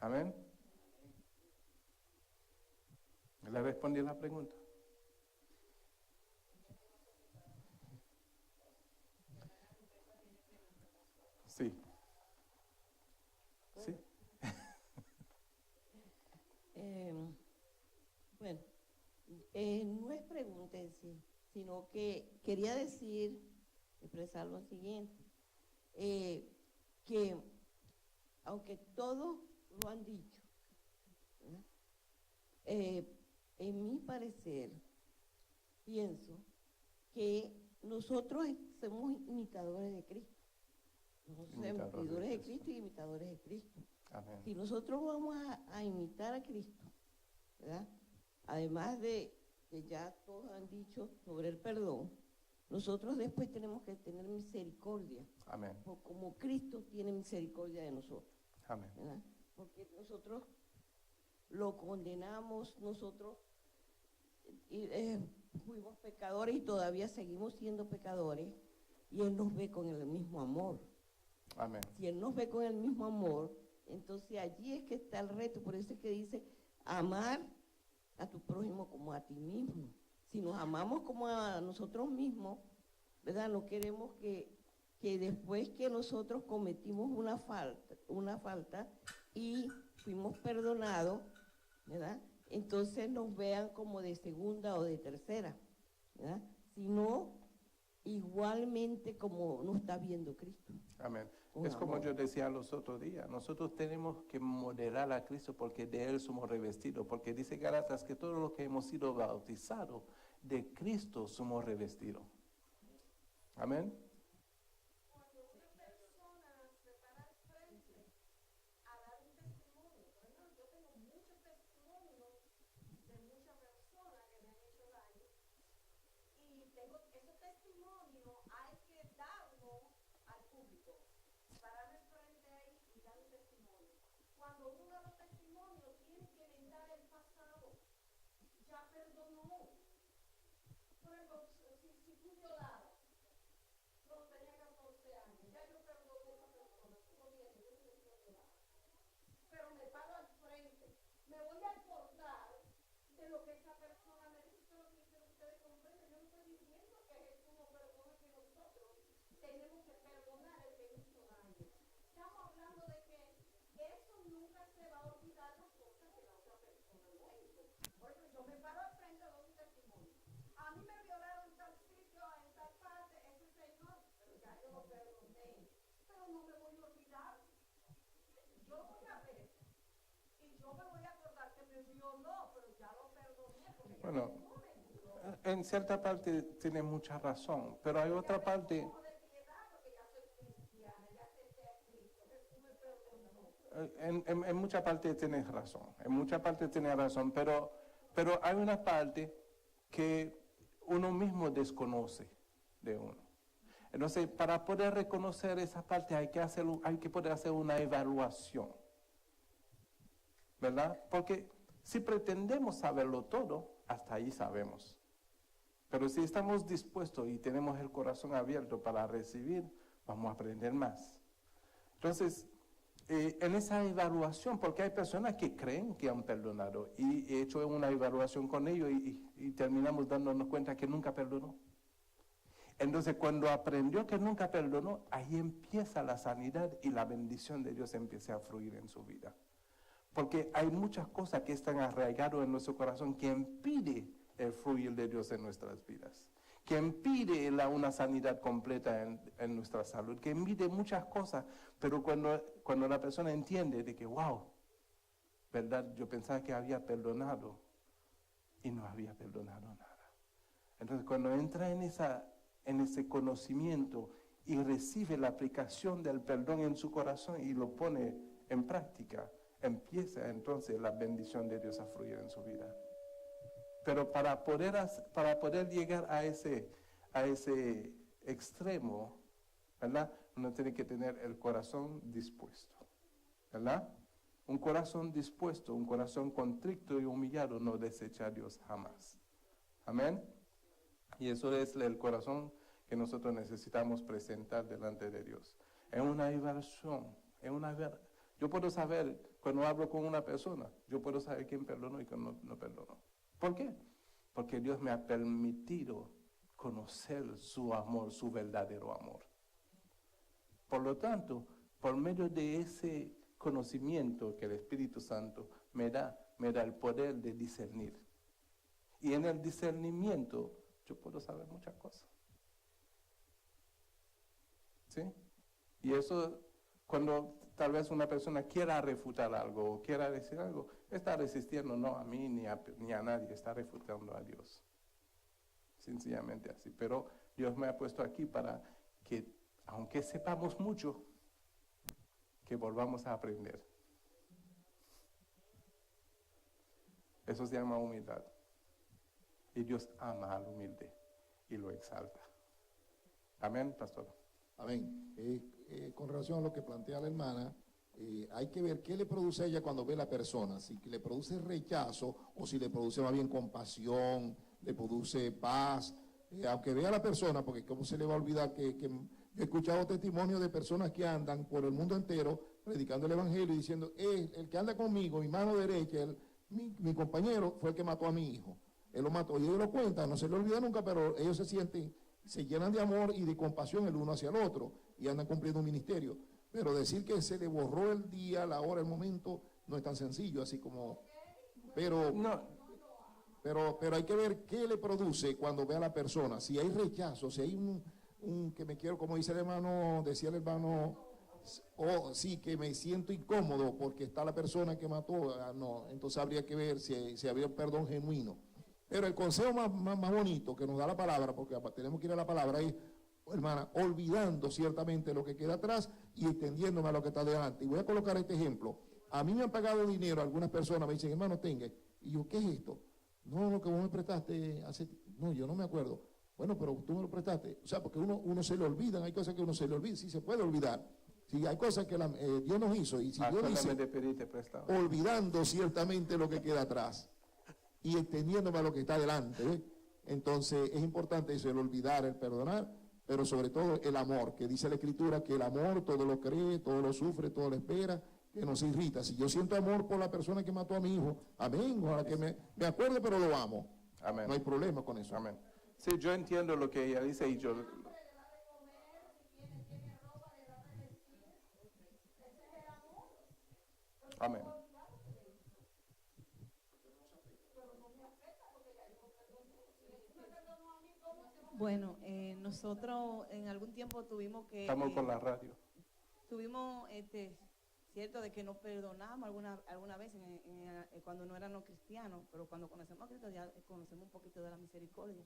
Amén. ¿Le respondí la pregunta? Sí. Sí. Bueno, no es pregunta en sí, sino que quería expresar lo siguiente, que aunque todos lo han dicho, en mi parecer, pienso que nosotros somos imitadores de Cristo. Nosotros somos imitadores de Cristo y imitadores de Cristo. Amén. Si nosotros vamos a imitar a Cristo, ¿verdad? además de que ya todos han dicho sobre el perdón, nosotros después tenemos que tener misericordia, Amén. como Cristo tiene misericordia de nosotros, Amén. ¿verdad? Porque nosotros lo condenamos, nosotros fuimos pecadores y todavía seguimos siendo pecadores, y Él nos ve con el mismo amor. Amén. Si Él nos ve con el mismo amor, entonces allí es que está el reto. Por eso es que dice, amar a tu prójimo como a ti mismo. Si nos amamos como a nosotros mismos, ¿verdad? No queremos que después que nosotros cometimos una falta y fuimos perdonados, ¿verdad? Entonces nos vean como de segunda o de tercera, ¿verdad? Sino igualmente como nos está viendo Cristo. Amén. Con Es como amor. yo decía los otros días, nosotros tenemos que modelar a Cristo porque de Él somos revestidos, porque dice Gálatas que todos los que hemos sido bautizados, de Cristo somos revestidos. Amén. Cuando una persona se para al frente a dar un testimonio, por ejemplo, yo tengo muchos testimonios de muchas personas que me han hecho daño, y tengo esos testimonios, hay que darlo al público, pararme al frente ahí y dar un testimonio. Cuando uno da los testimonios, tiene que vendar el pasado, ya perdonó. Por ejemplo, si tú llorabas, cuando tenía 14 años, ya yo perdoné a esa persona, como 10 años, yo no lloraba. Pero me paro al frente, me voy a acordar de lo que esa persona me dijo, lo que ustedes comprenden. Yo no estoy diciendo que Jesús no perdone, que nosotros tenemos que perdonar el que hizo daño. Estamos hablando de que eso nunca se va a olvidar las cosas que la otra persona no hizo. Por ejemplo, yo me paro al frente de un testimonio. A mí me violaron en tal sitio, en tal parte, ese señor, pero ya yo lo perdoné. Pero no me voy a olvidar. Yo lo voy a ver. Y yo me voy a acordar que me violó, pero ya lo perdoné. Porque ya Bueno, no me violó. en cierta parte tiene mucha razón, pero hay otra parte, Como de piedad, porque ya soy cristiana, ya acepté a Cristo, Jesús me perdonó. en mucha parte tienes razón, en mucha parte tienes razón, pero hay una parte que uno mismo desconoce de uno. Entonces, para poder reconocer esa parte hay que poder hacer una evaluación, ¿verdad? Porque si pretendemos saberlo todo, hasta ahí sabemos. Pero si estamos dispuestos y tenemos el corazón abierto para recibir, vamos a aprender más. Entonces, en esa evaluación, porque hay personas que creen que han perdonado y he hecho una evaluación con ellos y terminamos dándonos cuenta que nunca perdonó. Entonces, cuando aprendió que nunca perdonó, ahí empieza la sanidad y la bendición de Dios empieza a fluir en su vida. Porque hay muchas cosas que están arraigadas en nuestro corazón que impiden el fluir de Dios en nuestras vidas, que impide una sanidad completa en nuestra salud, que impide muchas cosas, pero cuando la persona entiende de que, wow, ¿verdad? Yo pensaba que había perdonado y no había perdonado nada. Entonces, cuando entra en ese conocimiento y recibe la aplicación del perdón en su corazón y lo pone en práctica, empieza entonces la bendición de Dios a fluir en su vida. Pero para poder llegar a ese extremo, ¿verdad? Uno tiene que tener el corazón dispuesto, ¿verdad? Un corazón dispuesto, un corazón contrito y humillado no desecha a Dios jamás. Amén. Y eso es el corazón que nosotros necesitamos presentar delante de Dios. Es una evaluación, yo puedo saber, cuando hablo con una persona, yo puedo saber quién perdonó y quién no perdonó. ¿Por qué? Porque Dios me ha permitido conocer su amor, su verdadero amor. Por lo tanto, por medio de ese conocimiento que el Espíritu Santo me da el poder de discernir. Y en el discernimiento yo puedo saber muchas cosas. ¿Sí? Y eso, cuando tal vez una persona quiera refutar algo o quiera decir algo, está resistiendo no a mí ni a nadie, está refutando a Dios. Sencillamente así. Pero Dios me ha puesto aquí para que, aunque sepamos mucho, que volvamos a aprender. Eso se llama humildad. Y Dios ama al humilde y lo exalta. Amén, pastor. Amén. Con relación a lo que plantea la hermana, hay que ver qué le produce a ella cuando ve a la persona, si le produce rechazo o si le produce más bien compasión, le produce paz, aunque vea a la persona, porque cómo se le va a olvidar que yo he escuchado testimonios de personas que andan por el mundo entero predicando el evangelio y diciendo, el que anda conmigo, mi mano derecha, mi compañero fue el que mató a mi hijo, él lo mató, y ellos lo cuentan, no se le olvida nunca, pero ellos se llenan de amor y de compasión el uno hacia el otro y andan cumpliendo un ministerio. Pero decir que se le borró el día, la hora, el momento, no es tan sencillo, así como... Pero hay que ver qué le produce cuando ve a la persona. Si hay rechazo, si hay un que me quiero, como dice el hermano, decía el hermano, sí, que me siento incómodo porque está la persona que mató, no, entonces habría que ver si había un perdón genuino. Pero el consejo más bonito que nos da la palabra, porque tenemos que ir a la palabra, es, hermana, olvidando ciertamente lo que queda atrás y extendiéndome a lo que está delante. Y voy a colocar este ejemplo. A mí me han pagado dinero, algunas personas me dicen, hermano, tenga. Y yo, ¿qué es esto? No, lo que vos me prestaste hace... No, yo no me acuerdo. Bueno, pero tú me lo prestaste. O sea, porque uno se le olvidan, hay cosas que uno se le olvida, sí se puede olvidar. Sí, hay cosas que Dios nos hizo. Y si Dios dice, olvidando ciertamente lo que queda atrás y extendiéndome a lo que está delante, ¿ves? Entonces es importante eso, el olvidar, el perdonar, pero sobre todo el amor, que dice la Escritura que el amor todo lo cree, todo lo sufre, todo lo espera, que no se irrita. Si yo siento amor por la persona que mató a mi hijo, amén, ojalá que me acuerde, pero lo amo. Amén. No hay problema con eso. Amén. Sí, yo entiendo lo que ella dice y yo... Amén. Bueno, nosotros en algún tiempo tuvimos que... Estamos con la radio. Tuvimos, cierto, de que nos perdonamos alguna vez cuando no éramos cristianos, pero cuando conocemos a Cristo ya conocemos un poquito de la misericordia.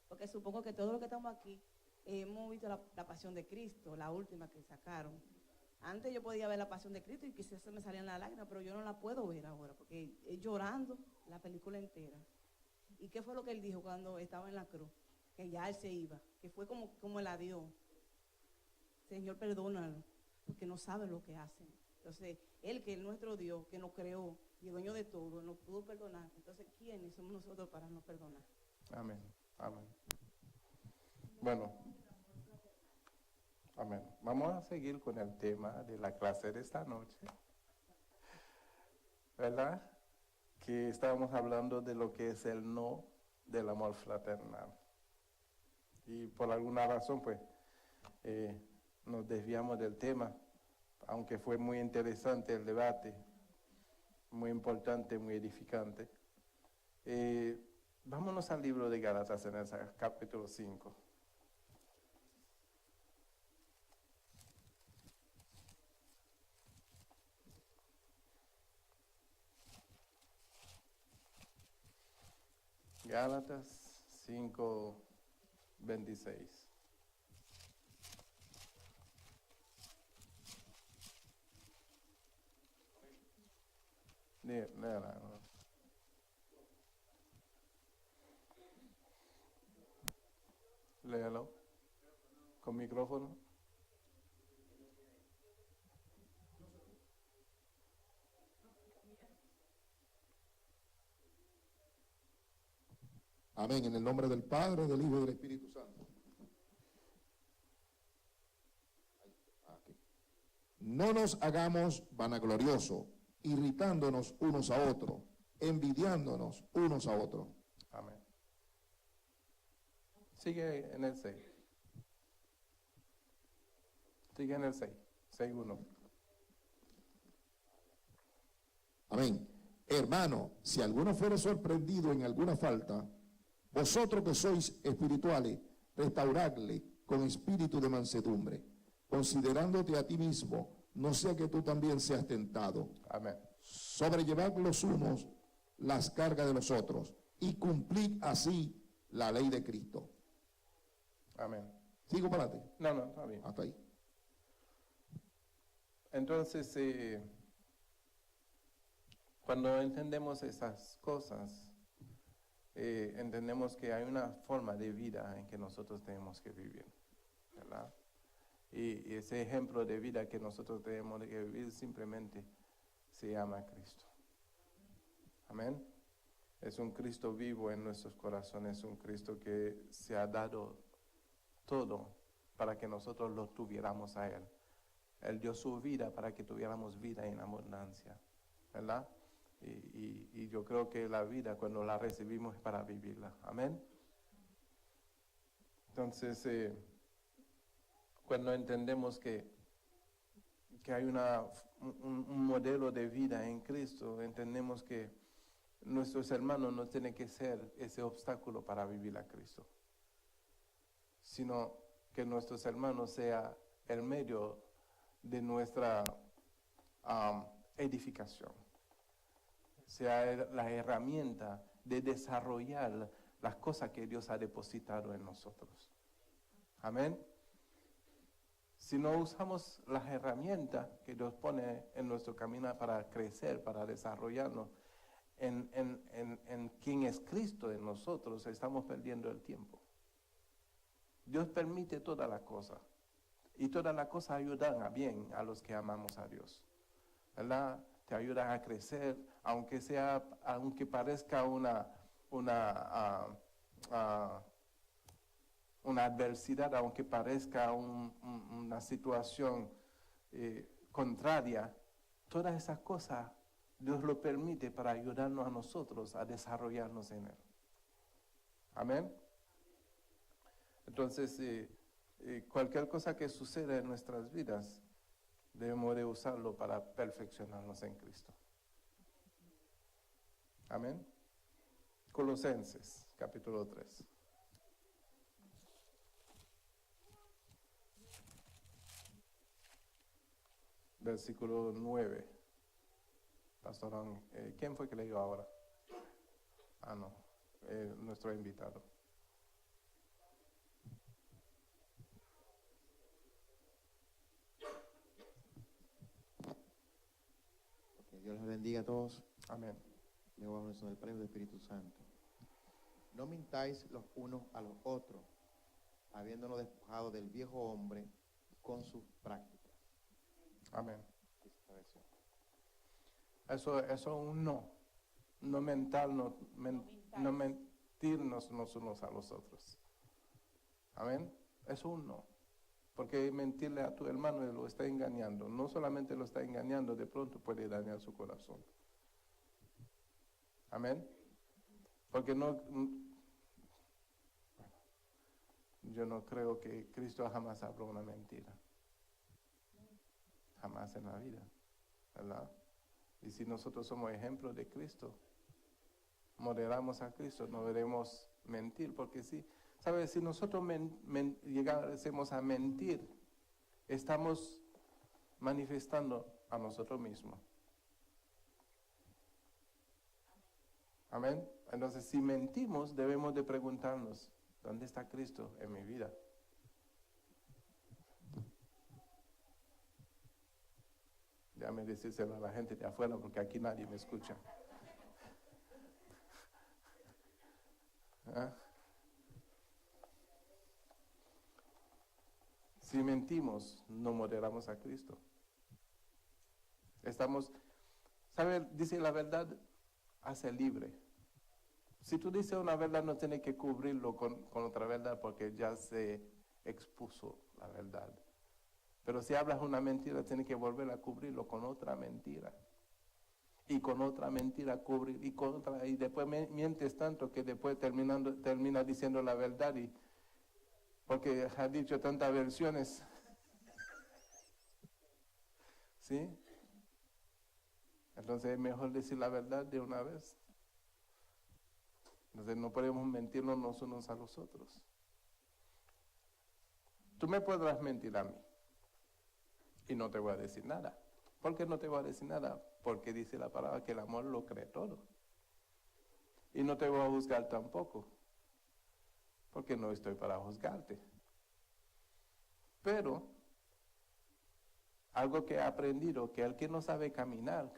Porque supongo que todos los que estamos aquí hemos visto la pasión de Cristo, la última que sacaron. Antes yo podía ver la pasión de Cristo y quizás se me salían las lágrimas, pero yo no la puedo ver ahora, porque es llorando la película entera. ¿Y qué fue lo que él dijo cuando estaba en la cruz? Que ya él se iba, que fue como el adiós. Señor, perdónalo, porque no sabe lo que hacen. Entonces, él que es nuestro Dios, que nos creó y dueño de todo, nos pudo perdonar. Entonces, ¿quiénes somos nosotros para no perdonar? Amén, amén. Bueno, amén. Vamos a seguir con el tema de la clase de esta noche, ¿verdad? Que estábamos hablando de lo que es el no del amor fraternal. Y por alguna razón, pues, nos desviamos del tema, aunque fue muy interesante el debate, muy importante, muy edificante. Vámonos al libro de Gálatas en el capítulo 5. Gálatas 5:26. Léalo. Con micrófono. Amén, en el nombre del Padre, del Hijo y del Espíritu Santo. No nos hagamos vanagloriosos, irritándonos unos a otros, envidiándonos unos a otros. Amén. Sigue en el 6. Sigue en el 6. 6:1. Amén. Hermano, si alguno fuere sorprendido en alguna falta, vosotros que sois espirituales, restauradle con espíritu de mansedumbre, considerándote a ti mismo, no sea que tú también seas tentado. Amén. Sobrellevad los unos las cargas de los otros y cumplid así la ley de Cristo. Amén. ¿Sigo para adelante? No, está bien. Hasta ahí. Entonces, cuando entendemos esas cosas, entendemos que hay una forma de vida en que nosotros tenemos que vivir, ¿verdad? Y ese ejemplo de vida que nosotros tenemos que vivir simplemente se llama Cristo. Amén. Es un Cristo vivo en nuestros corazones, un Cristo que se ha dado todo para que nosotros lo tuviéramos a Él. Él dio su vida para que tuviéramos vida en abundancia, ¿verdad? Y yo creo que la vida, cuando la recibimos, es para vivirla. Amén. Entonces, cuando entendemos que hay un modelo de vida en Cristo, entendemos que nuestros hermanos no tienen que ser ese obstáculo para vivir a Cristo, sino que nuestros hermanos sea el medio de nuestra edificación, sea la herramienta de desarrollar las cosas que Dios ha depositado en nosotros. Amén. Si no usamos las herramientas que Dios pone en nuestro camino para crecer, para desarrollarnos en quien es Cristo en nosotros, estamos perdiendo el tiempo. Dios permite todas las cosas, y todas las cosas ayudan a bien a los que amamos a Dios, ¿verdad? Te ayudan a crecer, aunque parezca una adversidad, aunque parezca una situación contraria. Todas esas cosas Dios lo permite para ayudarnos a nosotros a desarrollarnos en Él. Amén. Entonces, cualquier cosa que suceda en nuestras vidas, debemos de usarlo para perfeccionarnos en Cristo. Amén. Colosenses, capítulo 3. Versículo 9. Pastor, ¿quién fue que leyó ahora? No, nuestro invitado. Que Dios les bendiga a todos. Amén. Le voy a hablar sobre el premio del Espíritu Santo. No mintáis los unos a los otros, habiéndonos despojado del viejo hombre con sus prácticas. Amén. Eso es un no. No mentirnos los unos a los otros. Amén. Es un no. Porque mentirle a tu hermano lo está engañando. No solamente lo está engañando, de pronto puede dañar su corazón. Amén. Porque yo no creo que Cristo jamás habló una mentira. Jamás en la vida, ¿verdad? Y si nosotros somos ejemplos de Cristo, moderamos a Cristo, no debemos mentir, porque ¿sabes? Si nosotros llegásemos a mentir, estamos manifestando a nosotros mismos. Amén. Entonces, si mentimos, debemos de preguntarnos, ¿dónde está Cristo en mi vida? Déjame decírselo a la gente de afuera, porque aquí nadie me escucha. ¿Ah? Si mentimos, no moderamos a Cristo. Dice la verdad, hace libre. Si tú dices una verdad, no tienes que cubrirlo con otra verdad, porque ya se expuso la verdad. Pero si hablas una mentira, tienes que volver a cubrirlo con otra mentira. Y con otra mentira cubrir, y después mientes tanto que después termina diciendo la verdad, porque has dicho tantas versiones. ¿Sí? Entonces es mejor decir la verdad de una vez. Entonces no podemos mentirnos los unos a los otros. Tú me podrás mentir a mí y no te voy a decir nada. ¿Por qué no te voy a decir nada? Porque dice la palabra que el amor lo cree todo. Y no te voy a juzgar tampoco, porque no estoy para juzgarte. Pero algo que he aprendido, que el que no sabe caminar,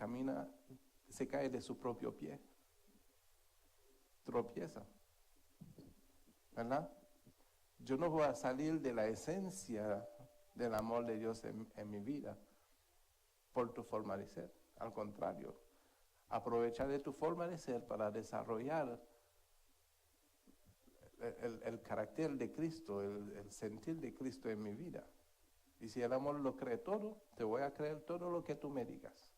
se cae de su propio pie. tropiezan, ¿verdad? Yo no voy a salir de la esencia del amor de Dios en mi vida por tu forma de ser. Al contrario, aprovechar de tu forma de ser para desarrollar el carácter de Cristo, el sentir de Cristo en mi vida. Y si el amor lo cree todo, te voy a creer todo lo que tú me digas.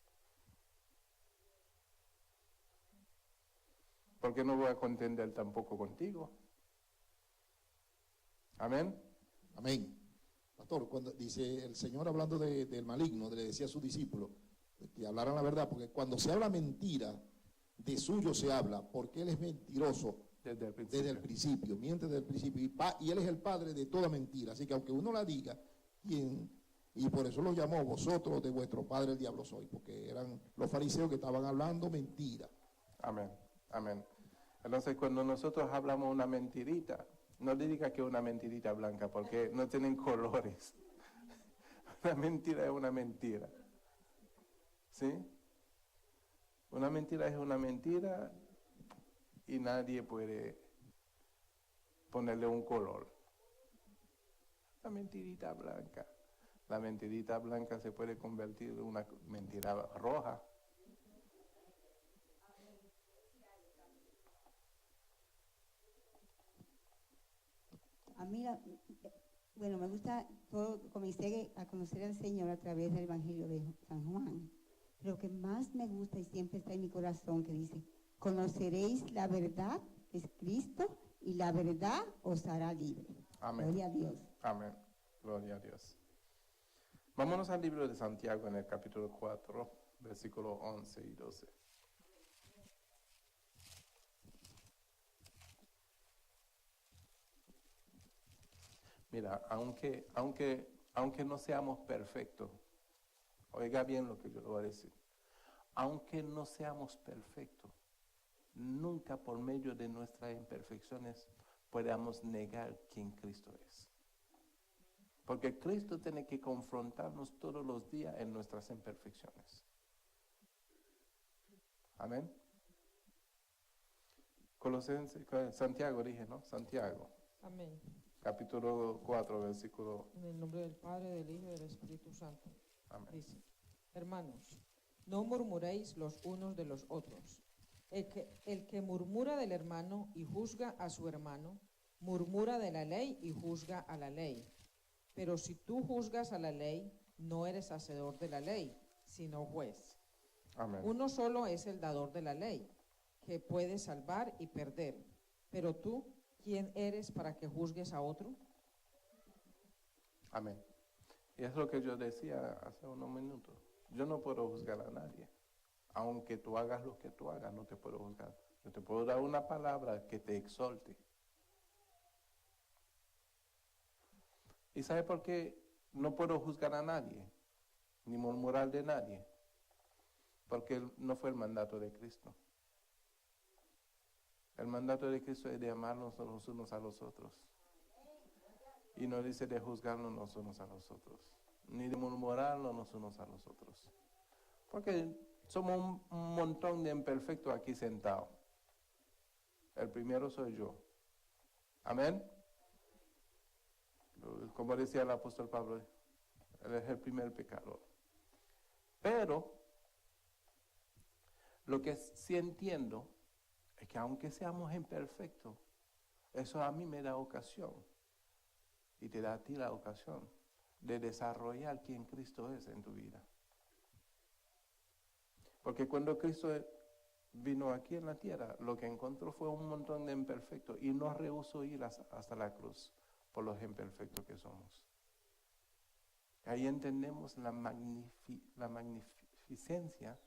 Porque no voy a contender tampoco contigo. Amén. Amén. Pastor, cuando dice el Señor hablando del maligno, le decía a sus discípulos que hablaran la verdad, porque cuando se habla mentira, de suyo se habla, porque Él es mentiroso desde el principio, miente desde el principio, y Él es el padre de toda mentira. Así que aunque uno la diga, y por eso lo llamó, vosotros de vuestro padre el diablo sois, porque eran los fariseos que estaban hablando mentira. Amén, amén. Entonces cuando nosotros hablamos una mentirita, no le diga que es una mentirita blanca, porque no tienen colores. Una mentira es una mentira. ¿Sí? Una mentira es una mentira y nadie puede ponerle un color. La mentirita blanca. La mentirita blanca se puede convertir en una mentira roja. A mí, bueno, me gusta todo, comencé a conocer al Señor a través del Evangelio de San Juan. Lo que más me gusta y siempre está en mi corazón, que dice, conoceréis la verdad, es Cristo, y la verdad os hará libre. Amén. Gloria a Dios. Amén. Gloria a Dios. Vámonos al libro de Santiago en el capítulo 4, versículos 11 y 12. Mira, aunque no seamos perfectos, oiga bien lo que yo le voy a decir. Aunque no seamos perfectos, nunca por medio de nuestras imperfecciones podamos negar quién Cristo es. Porque Cristo tiene que confrontarnos todos los días en nuestras imperfecciones. Amén. Colosenses, Santiago dije, ¿no? Santiago. Amén. Capítulo 4, versículo. En el nombre del Padre, del Hijo y del Espíritu Santo. Amén. Dice, hermanos, no murmuréis los unos de los otros. El que murmura del hermano y juzga a su hermano, murmura de la ley y juzga a la ley. Pero si tú juzgas a la ley, no eres hacedor de la ley, sino juez. Amén. Uno solo es el dador de la ley, que puede salvar y perder. Pero tú, ¿quién eres para que juzgues a otro? Amén. Y es lo que yo decía hace unos minutos. Yo no puedo juzgar a nadie. Aunque tú hagas lo que tú hagas, no te puedo juzgar. Yo te puedo dar una palabra que te exalte. ¿Y sabe por qué no puedo juzgar a nadie? Ni murmurar de nadie. Porque no fue el mandato de Cristo. El mandato de Cristo es de amarnos los unos a los otros. Y no dice de juzgarnos los unos a los otros. Ni de murmurarnos los unos a los otros. Porque somos un montón de imperfectos aquí sentados. El primero soy yo. Amén. Como decía el apóstol Pablo, él es el primer pecador. Pero lo que sí entiendo es que aunque seamos imperfectos, eso a mí me da ocasión y te da a ti la ocasión de desarrollar quién Cristo es en tu vida. Porque cuando Cristo vino aquí en la tierra, lo que encontró fue un montón de imperfectos y no rehusó ir hasta la cruz por los imperfectos que somos. Ahí entendemos la magnificencia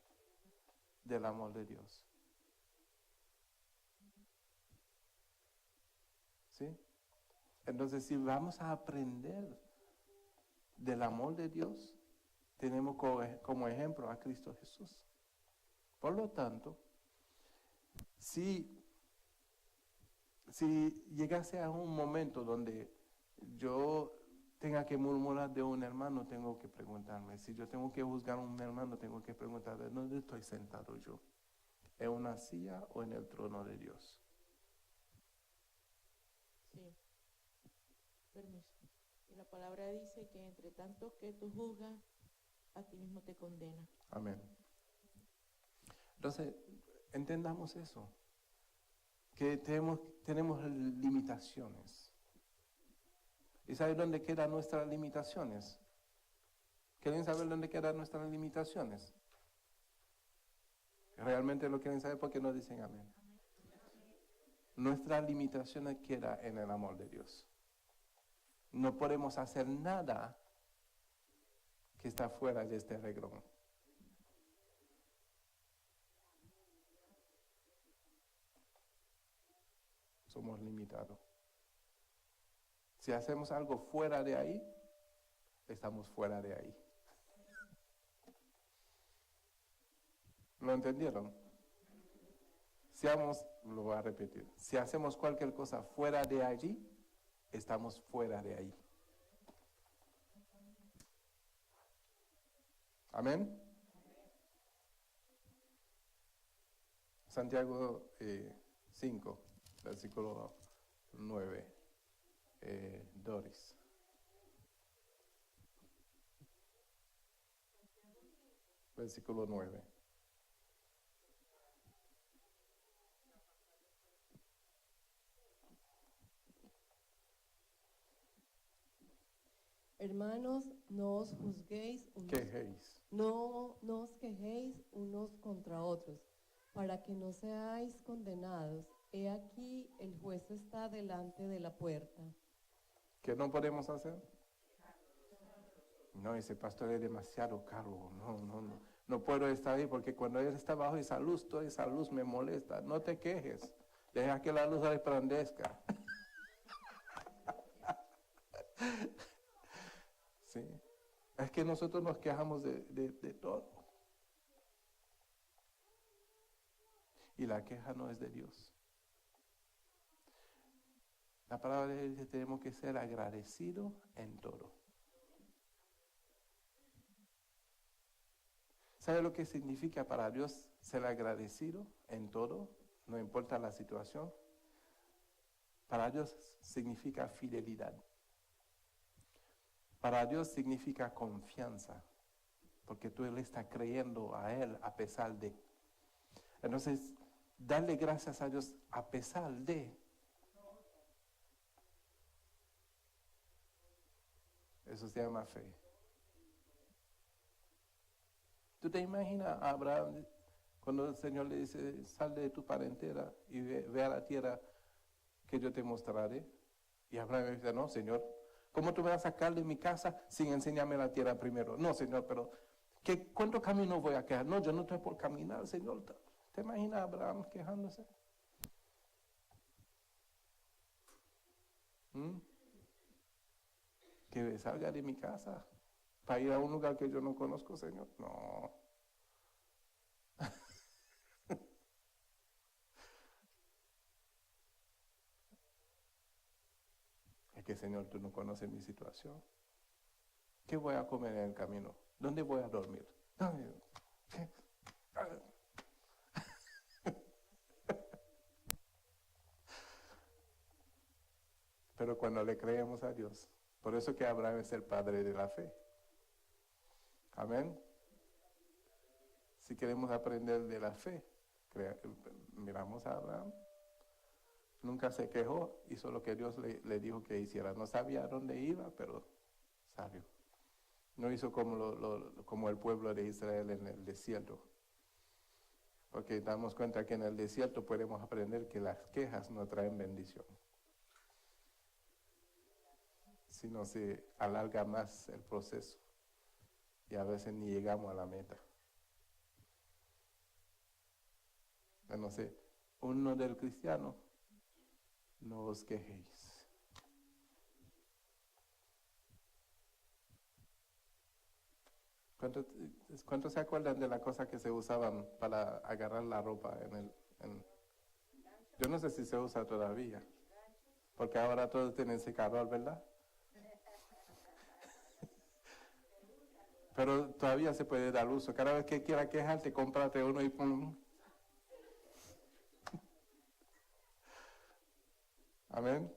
del amor de Dios. ¿Sí? Entonces, si vamos a aprender del amor de Dios, tenemos como ejemplo a Cristo Jesús. Por lo tanto, si llegase a un momento donde yo tenga que murmurar de un hermano, tengo que preguntarme. Si yo tengo que juzgar a un hermano, tengo que preguntarme, ¿dónde estoy sentado yo? ¿En una silla o en el trono de Dios? Permiso. Y la palabra dice que entre tanto que tú juzgas, a ti mismo te condena. Amén. Entonces, entendamos eso, que tenemos limitaciones. ¿Y sabe dónde quedan nuestras limitaciones? ¿Quieren saber dónde quedan nuestras limitaciones? ¿Realmente lo quieren saber? ¿Por qué no dicen amén? Nuestras limitaciones quedan en el amor de Dios. No podemos hacer nada que está fuera de este reglón. Somos limitados. Si hacemos algo fuera de ahí, estamos fuera de ahí. ¿Lo entendieron? Lo voy a repetir. Si hacemos cualquier cosa fuera de allí, estamos fuera de ahí. Amén. Santiago 5, versículo 9. Doris. Versículo 9. Hermanos, no os juzguéis no os quejéis unos contra otros, para que no seáis condenados. He aquí, el juez está delante de la puerta. ¿Qué no podemos hacer? No, ese pastor es demasiado caro. No puedo estar ahí porque cuando él está bajo esa luz, toda esa luz me molesta. No te quejes. Deja que la luz resplandezca. Sí. Es que nosotros nos quejamos de todo. Y la queja no es de Dios. La palabra de Dios dice que tenemos que ser agradecidos en todo. ¿Sabe lo que significa para Dios ser agradecido en todo? No importa la situación. Para Dios significa fidelidad. Para Dios significa confianza, porque tú le estás creyendo a Él a pesar de. Entonces, darle gracias a Dios a pesar de. Eso se llama fe. ¿Tú te imaginas a Abraham cuando el Señor le dice, sal de tu parentela y ve a la tierra que yo te mostraré? Y Abraham dice, no, Señor, ¿cómo tú me vas a sacar de mi casa sin enseñarme la tierra primero? No, Señor, pero ¿cuánto camino voy a quedar? No, yo no estoy por caminar, Señor. ¿Te imaginas a Abraham quejándose? Que salga de mi casa para ir a un lugar que yo no conozco, Señor. No. Es que, Señor, tú no conoces mi situación. ¿Qué voy a comer en el camino? ¿Dónde voy a dormir? ¿Qué? Pero cuando le creemos a Dios, por eso que Abraham es el padre de la fe. Amén. Si queremos aprender de la fe, miramos a Abraham. Nunca se quejó, hizo lo que Dios le dijo que hiciera. No sabía a dónde iba, pero sabio. No hizo como el pueblo de Israel en el desierto. Porque damos cuenta que en el desierto podemos aprender que las quejas no traen bendición. Sino se alarga más el proceso. Y a veces ni llegamos a la meta. Entonces, uno del cristiano, no os quejéis. ¿Cuántos se acuerdan de la cosa que se usaban para agarrar la ropa yo no sé si se usa todavía, porque ahora todos tienen secador, ¿verdad? Pero todavía se puede dar uso. Cada vez que quiera quejarte, cómprate uno y pum. Amén.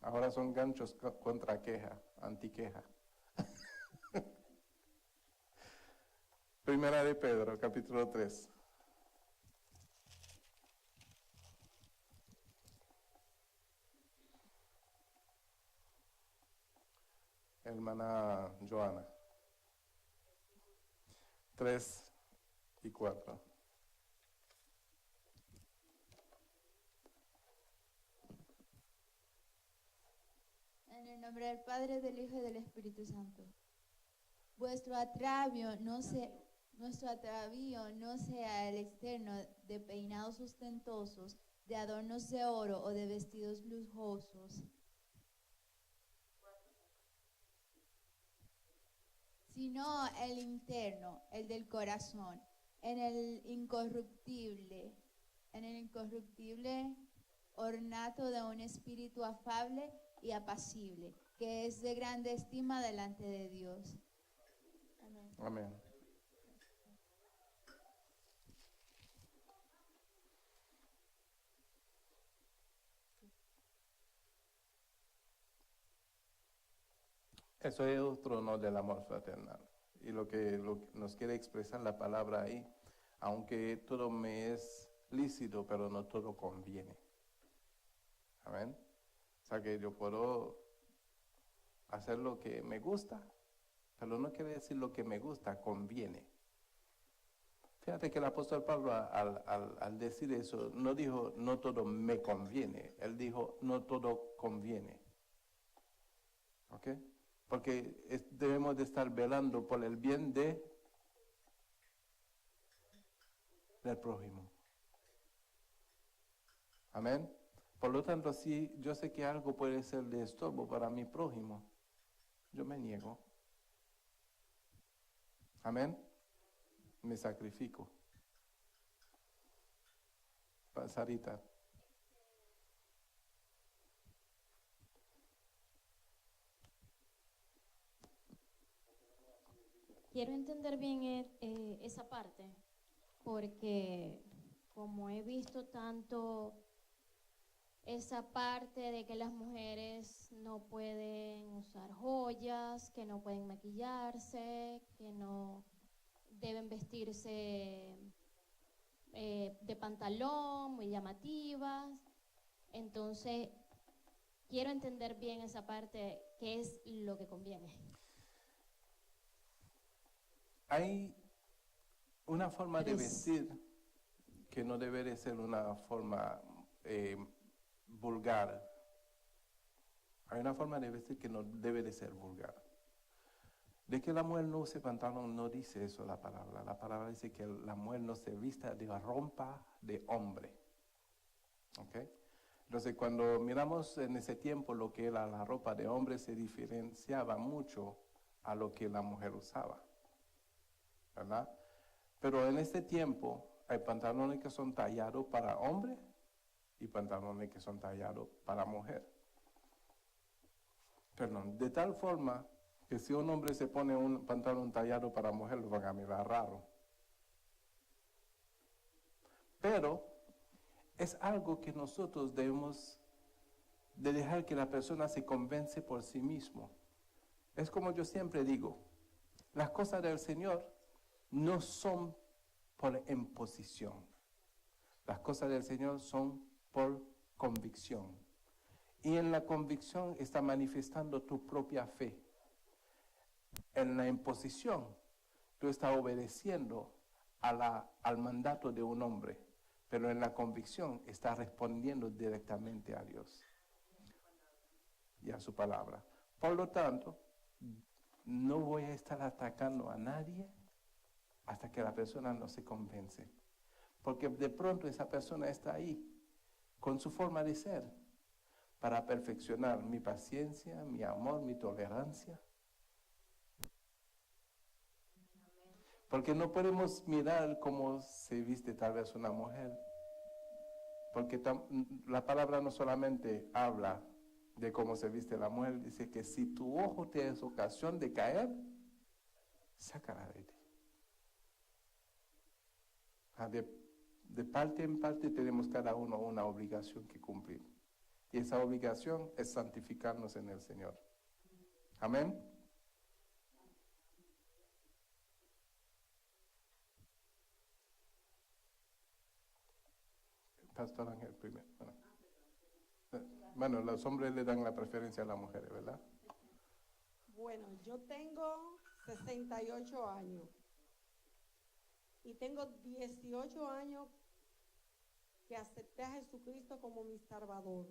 Ahora son ganchos contra queja, antiqueja. Primera de Pedro, capítulo 3. Hermana Joana. 3 y 4. En el nombre del Padre, del Hijo y del Espíritu Santo. Nuestro atavío no sea el externo de peinados ostentosos, de adornos de oro o de vestidos lujosos, sino el interno, el del corazón, en el incorruptible ornato de un espíritu afable y apacible, que es de grande estima delante de Dios. Amén. Amén. Eso es otro no del amor fraternal. Y lo que nos quiere expresar la palabra ahí, aunque todo me es lícito, pero no todo conviene. Amén. O sea que yo puedo hacer lo que me gusta, pero no quiere decir lo que me gusta conviene. Fíjate que el apóstol Pablo al decir eso, no dijo no todo me conviene, él dijo no todo conviene. ¿Ok? Porque debemos de estar velando por el bien del prójimo. Amén. Por lo tanto, si yo sé que algo puede ser de estorbo para mi prójimo, yo me niego. Amén. Me sacrifico. Sarita. Quiero entender bien esa parte, porque como he visto tanto esa parte de que las mujeres no pueden usar joyas, que no pueden maquillarse, que no deben vestirse de pantalón, muy llamativas. Entonces, quiero entender bien esa parte, qué es lo que conviene. Hay una forma de vestir que no debe de ser una forma vulgar. Hay una forma de vestir que no debe de ser vulgar. De que la mujer no use pantalón, no dice eso la palabra. La palabra dice que la mujer no se vista de ropa de hombre. ¿Ok? Entonces, cuando miramos en ese tiempo lo que era la ropa de hombre, se diferenciaba mucho a lo que la mujer usaba. ¿Verdad? Pero en este tiempo hay pantalones que son tallados para hombre y pantalones que son tallados para mujer. Perdón, de tal forma que si un hombre se pone un pantalón tallado para mujer, lo van a mirar raro. Pero es algo que nosotros debemos de dejar que la persona se convence por sí mismo. Es como yo siempre digo, las cosas del Señor no son por imposición. Las cosas del Señor son por convicción. Y en la convicción está manifestando tu propia fe. En la imposición, tú estás obedeciendo al mandato de un hombre, pero en la convicción estás respondiendo directamente a Dios y a su palabra. Por lo tanto, no voy a estar atacando a nadie hasta que la persona no se convence. Porque de pronto esa persona está ahí, con su forma de ser, para perfeccionar mi paciencia, mi amor, mi tolerancia. Porque no podemos mirar cómo se viste tal vez una mujer. Porque la palabra no solamente habla de cómo se viste la mujer, dice que si tu ojo te es ocasión de caer, sácala de ti. De parte en parte tenemos cada uno una obligación que cumplir. Y esa obligación es santificarnos en el Señor. Amén. Pastor Ángel primero. Bueno, los hombres le dan la preferencia a las mujeres, ¿verdad? Bueno, yo tengo 68 años y tengo 18 años que acepté a Jesucristo como mi Salvador.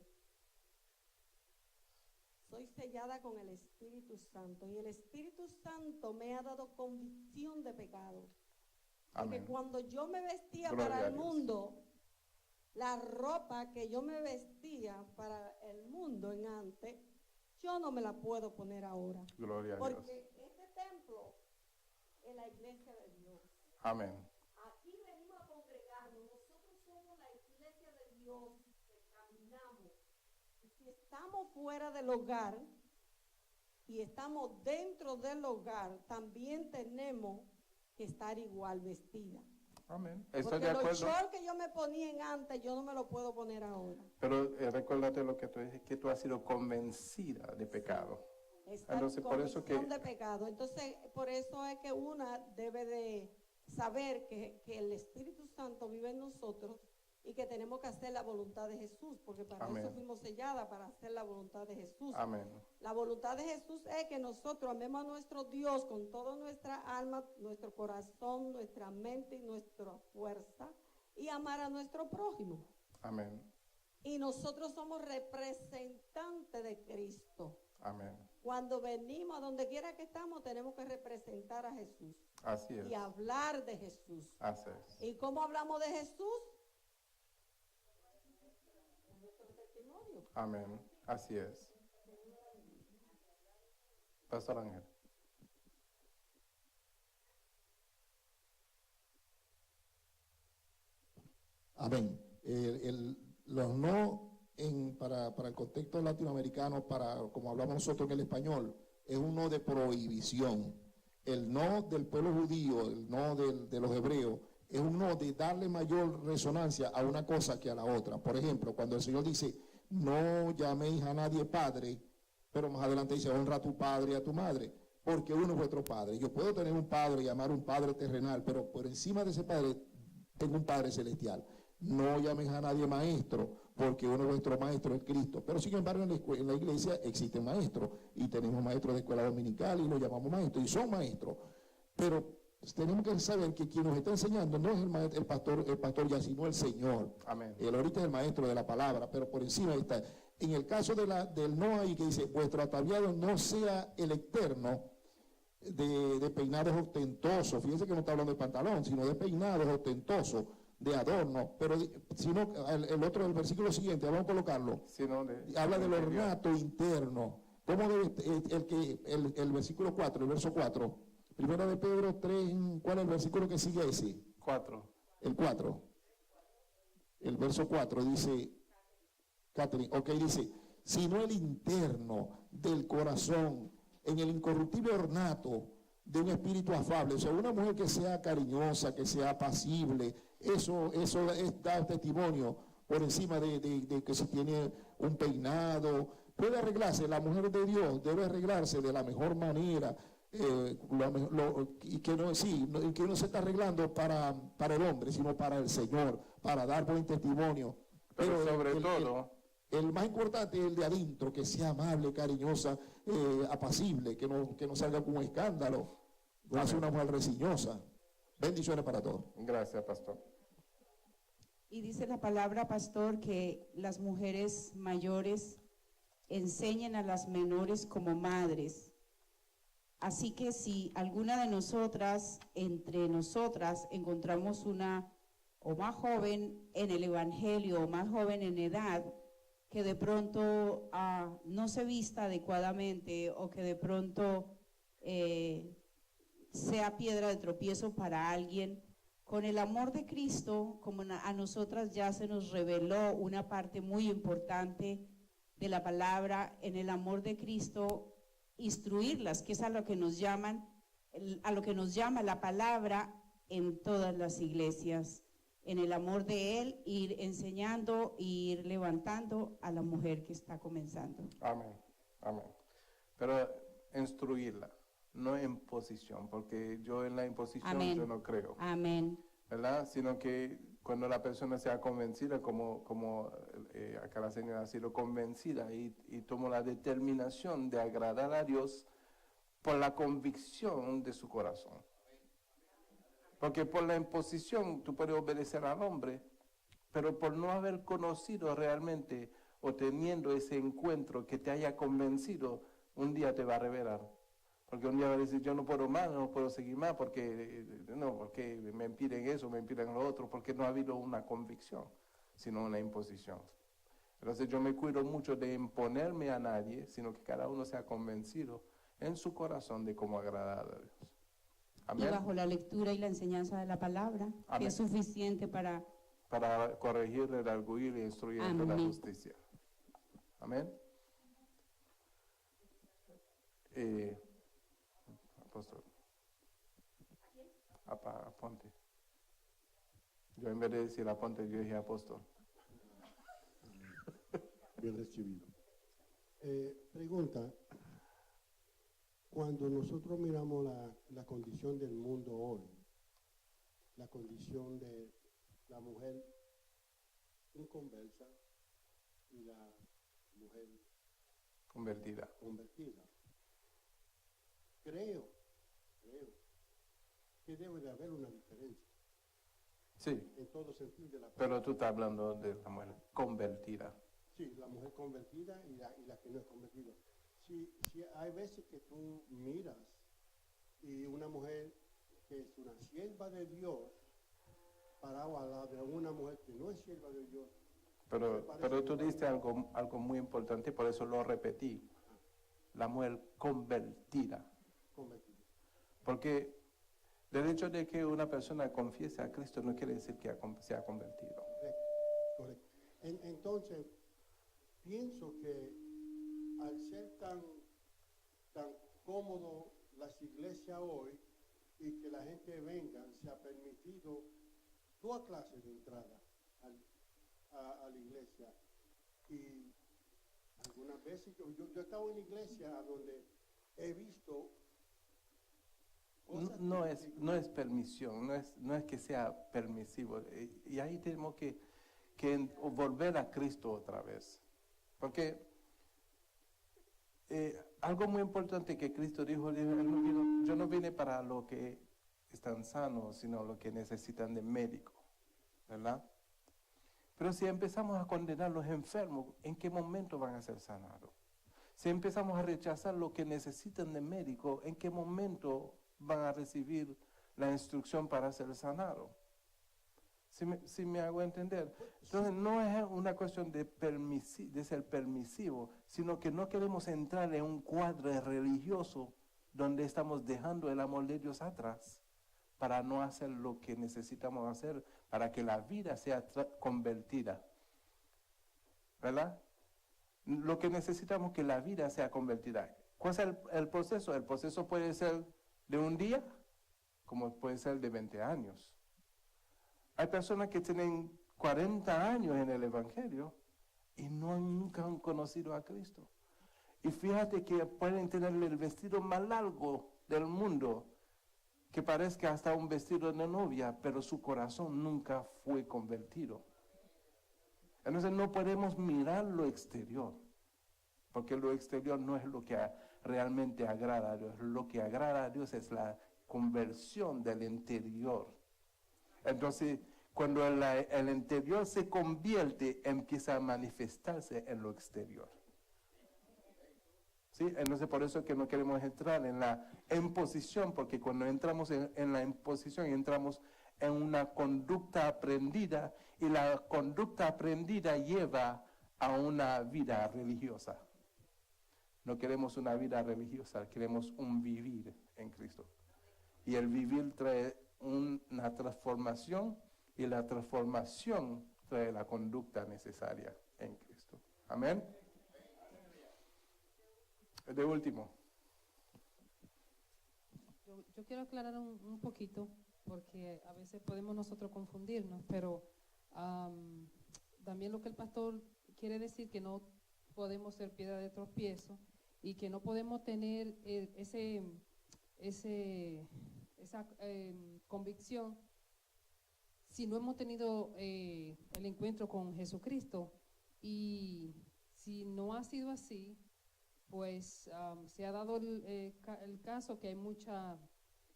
Soy sellada con el Espíritu Santo y el Espíritu Santo me ha dado convicción de pecado. Porque Amén. cuando yo me vestía Gloria para a el Dios. mundo, la ropa que yo me vestía para el mundo en antes, yo no me la puedo poner ahora. Gloria a Porque Dios. este templo es la iglesia de Dios. Amén. Aquí venimos a congregarnos. Nosotros somos la iglesia de Dios que caminamos. Y si estamos fuera del hogar y estamos dentro del hogar, también tenemos que estar igual vestida. Amén. Estoy Porque de los acuerdo. shorts que yo me ponía en antes, yo no me lo puedo poner ahora. Pero recuérdate lo que tú dices, que tú has sido convencida de pecado. Esta Entonces, por eso que convicción de pecado. Entonces, por eso es que una debe de saber que el Espíritu Santo vive en nosotros y que tenemos que hacer la voluntad de Jesús, porque para Amén. eso fuimos selladas, para hacer la voluntad de Jesús. Amén. La voluntad de Jesús es que nosotros amemos a nuestro Dios con toda nuestra alma, nuestro corazón, nuestra mente y nuestra fuerza, y amar a nuestro prójimo. Amén. Y nosotros somos representantes de Cristo. Amén. Cuando venimos a donde quiera que estamos, tenemos que representar a Jesús. Así es. Y hablar de Jesús. Así es. ¿Y cómo hablamos de Jesús? Con nuestro testimonio. Amén. Así es. Pastor Ángel. Amén. Los no para el contexto latinoamericano, como hablamos nosotros en el español, es un no de prohibición. El no del pueblo judío, el no de los hebreos, es un no de darle mayor resonancia a una cosa que a la otra. Por ejemplo, cuando el Señor dice, no llaméis a nadie padre, pero más adelante dice, honra a tu padre y a tu madre, porque uno es vuestro padre. Yo puedo tener un padre y llamar un padre terrenal, pero por encima de ese padre tengo un padre celestial. No llames a nadie maestro, porque uno de vuestros maestros es Cristo. Pero sin embargo en la iglesia existen maestros, y tenemos maestros de escuela dominical y los llamamos maestros, y son maestros. Pero tenemos que saber que quien nos está enseñando no es el pastor ya, sino el Señor. Amén. Él ahorita es el maestro de la palabra, pero por encima está. En el caso del no ahí que dice, vuestro ataviado no sea el externo de peinados ostentosos. Fíjense que no está hablando de pantalón, sino de peinados ostentosos, de adorno, pero sino el otro, el versículo siguiente, vamos a colocarlo, habla del ornato interno. ¿Cómo debe el versículo 4, el verso 4? Primera de Pedro 3, ¿cuál es el versículo que sigue ese? 4. El 4. El verso 4 dice, Catherine, ok, dice, sino el interno del corazón, en el incorruptible ornato de un espíritu afable. O sea, una mujer que sea cariñosa, que sea apacible, eso da testimonio por encima de que si tiene un peinado. Puede arreglarse, la mujer de Dios debe arreglarse de la mejor manera, y que no se está arreglando para el hombre, sino para el Señor, para dar buen testimonio. Pero sobre todo, el más importante es el de adentro, que sea amable, cariñosa, apacible, que no salga con un escándalo, no sea una mujer resignosa. Bendiciones para todos. Gracias, pastor. Y dice la palabra, pastor, que las mujeres mayores enseñen a las menores como madres. Así que si alguna de nosotras, entre nosotras, encontramos una o más joven en el evangelio o más joven en edad, que de pronto no se vista adecuadamente o que de pronto sea piedra de tropiezo para alguien, con el amor de Cristo, como a nosotras ya se nos reveló una parte muy importante de la palabra, en el amor de Cristo, instruirlas, que es a lo que nos llama la palabra en todas las iglesias. en el amor de Él, ir enseñando, ir levantando a la mujer que está comenzando. Amén, amén. Pero instruirla, no en posición, porque yo en la imposición Amén. yo no creo. Amén. ¿Verdad? Sino que cuando la persona sea convencida, como acá la señora ha sido convencida y tomó la determinación de agradar a Dios por la convicción de su corazón. Porque por la imposición tú puedes obedecer al hombre, pero por no haber conocido realmente o teniendo ese encuentro que te haya convencido, un día te va a revelar. Porque un día va a decir, yo no puedo más, no puedo seguir más, porque me impiden eso, me impiden lo otro, porque no ha habido una convicción, sino una imposición. Entonces yo me cuido mucho de imponerme a nadie, sino que cada uno sea convencido en su corazón de cómo agradar a Dios. Amén. Y bajo la lectura y la enseñanza de la palabra, Amén. que es suficiente para corregir, redarguir y instruir en toda Amén. justicia. Amén. Apóstol. Aponte. Yo en vez de decir aponte, yo dije apóstol. Bien recibido. Pregunta, cuando nosotros miramos la condición del mundo hoy, la condición de la mujer inconversa y la mujer Convertida. Creo que debe de haber una diferencia. Sí. En todo sentido de la palabra. Pero tú estás hablando de la mujer convertida. Sí, la mujer convertida y la que no es convertida. Si hay veces que tú miras y una mujer que es una sierva de Dios parado al lado de una mujer que no es sierva de Dios. Pero tú diste algo muy importante, por eso lo repetí. La mujer convertida. Porque el hecho de que una persona confiese a Cristo no quiere decir que se ha convertido. Correcto. Entonces, pienso que al ser tan cómodo las iglesias hoy y que la gente venga, se ha permitido toda clase de entrada a la iglesia. Y algunas veces yo he estado en iglesia donde he visto cosas No es permisión, no es que sea permisivo. Y ahí tenemos que volver a Cristo otra vez. Porque algo muy importante que Cristo dijo, yo no vine para los que están sanos, sino los que necesitan de médico, ¿verdad? Pero si empezamos a condenar a los enfermos, ¿en qué momento van a ser sanados? Si empezamos a rechazar los que necesitan de médico, ¿en qué momento van a recibir la instrucción para ser sanados? ¿Sí me hago entender? Entonces no es una cuestión de ser permisivo, sino que no queremos entrar en un cuadro religioso donde estamos dejando el amor de Dios atrás para no hacer lo que necesitamos hacer para que la vida sea convertida. ¿Verdad? Lo que necesitamos es que la vida sea convertida. ¿Cuál es el proceso? El proceso puede ser de un día, como puede ser de 20 años. Hay personas que tienen 40 años en el Evangelio y nunca han conocido a Cristo. Y fíjate que pueden tener el vestido más largo del mundo, que parezca hasta un vestido de novia, pero su corazón nunca fue convertido. Entonces no podemos mirar lo exterior, porque lo exterior no es lo que realmente agrada a Dios. Lo que agrada a Dios es la conversión del interior. Entonces, cuando el interior se convierte, empieza a manifestarse en lo exterior. ¿Sí? Entonces, por eso es que no queremos entrar en la imposición, porque cuando entramos en la imposición, entramos en una conducta aprendida, y la conducta aprendida lleva a una vida religiosa. No queremos una vida religiosa, queremos un vivir en Cristo. Y el vivir trae una transformación, y la transformación trae la conducta necesaria en Cristo. Amén. De último. Yo quiero aclarar un poquito porque a veces podemos nosotros confundirnos, pero también lo que el pastor quiere decir que no podemos ser piedra de tropiezo y que no podemos tener esa convicción si no hemos tenido el encuentro con Jesucristo. Y si no ha sido así, pues se ha dado el caso que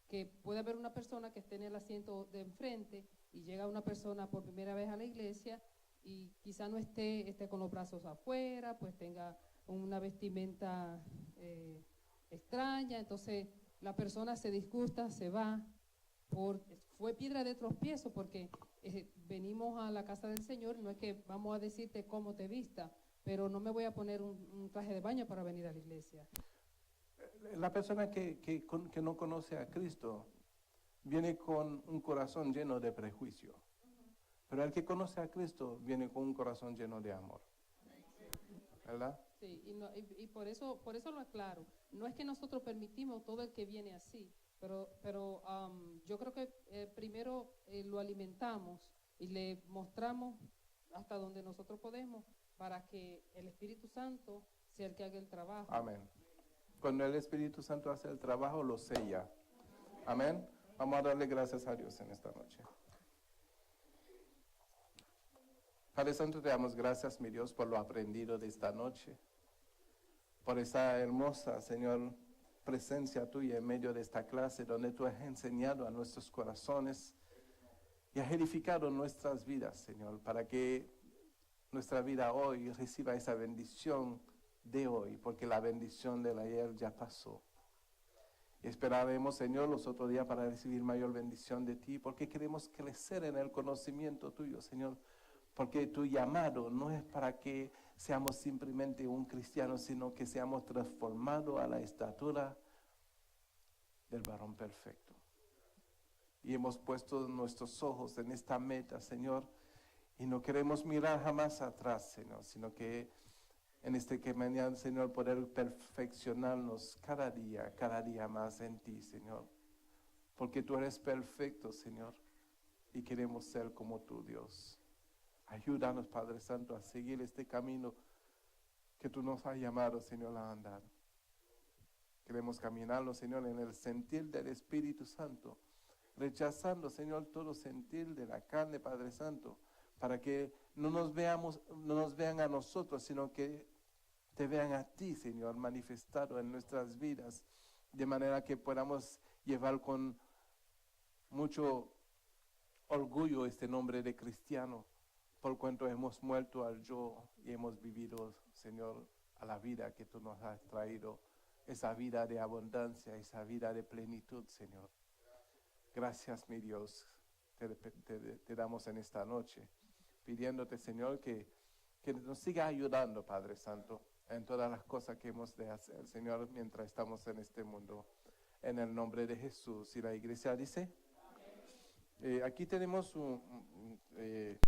que puede haber una persona que esté en el asiento de enfrente y llega una persona por primera vez a la iglesia y quizá no esté con los brazos afuera, pues tenga una vestimenta extraña, entonces la persona se disgusta, se va, fue piedra de tropiezo porque venimos a la casa del Señor, no es que vamos a decirte cómo te vista, pero no me voy a poner un traje de baño para venir a la iglesia. La persona que no conoce a Cristo viene con un corazón lleno de prejuicio, pero el que conoce a Cristo viene con un corazón lleno de amor, ¿verdad? Sí, y por eso lo aclaro. No es que nosotros permitimos todo el que viene así, pero yo creo que primero lo alimentamos y le mostramos hasta donde nosotros podemos para que el Espíritu Santo sea el que haga el trabajo. Amén. Cuando el Espíritu Santo hace el trabajo, lo sella. Amén. Vamos a darle gracias a Dios en esta noche. Padre Santo, te damos gracias, mi Dios, por lo aprendido de esta noche, por esa hermosa, Señor, presencia tuya en medio de esta clase, donde tú has enseñado a nuestros corazones y has edificado nuestras vidas, Señor, para que nuestra vida hoy reciba esa bendición de hoy, porque la bendición del ayer ya pasó. Y esperaremos, Señor, los otros días para recibir mayor bendición de ti, porque queremos crecer en el conocimiento tuyo, Señor, porque tu llamado no es para que seamos simplemente un cristiano, sino que seamos transformados a la estatura del varón perfecto. Y hemos puesto nuestros ojos en esta meta, Señor, y no queremos mirar jamás atrás, Señor, sino que en este que mañana, Señor, poder perfeccionarnos cada día más en ti, Señor, porque tú eres perfecto, Señor, y queremos ser como tú, Dios. Ayúdanos, Padre Santo, a seguir este camino que tú nos has llamado, Señor, a andar. Queremos caminarlo, Señor, en el sentir del Espíritu Santo, rechazando, Señor, todo sentir de la carne, Padre Santo, para que no nos vean a nosotros, sino que te vean a ti, Señor, manifestado en nuestras vidas, de manera que podamos llevar con mucho orgullo este nombre de cristiano, por cuanto hemos muerto al yo y hemos vivido, Señor, a la vida que tú nos has traído, esa vida de abundancia, esa vida de plenitud, Señor. Gracias, mi Dios, te damos en esta noche, pidiéndote, Señor, que nos siga ayudando, Padre Santo, en todas las cosas que hemos de hacer, Señor, mientras estamos en este mundo. En el nombre de Jesús. Y la iglesia dice, aquí tenemos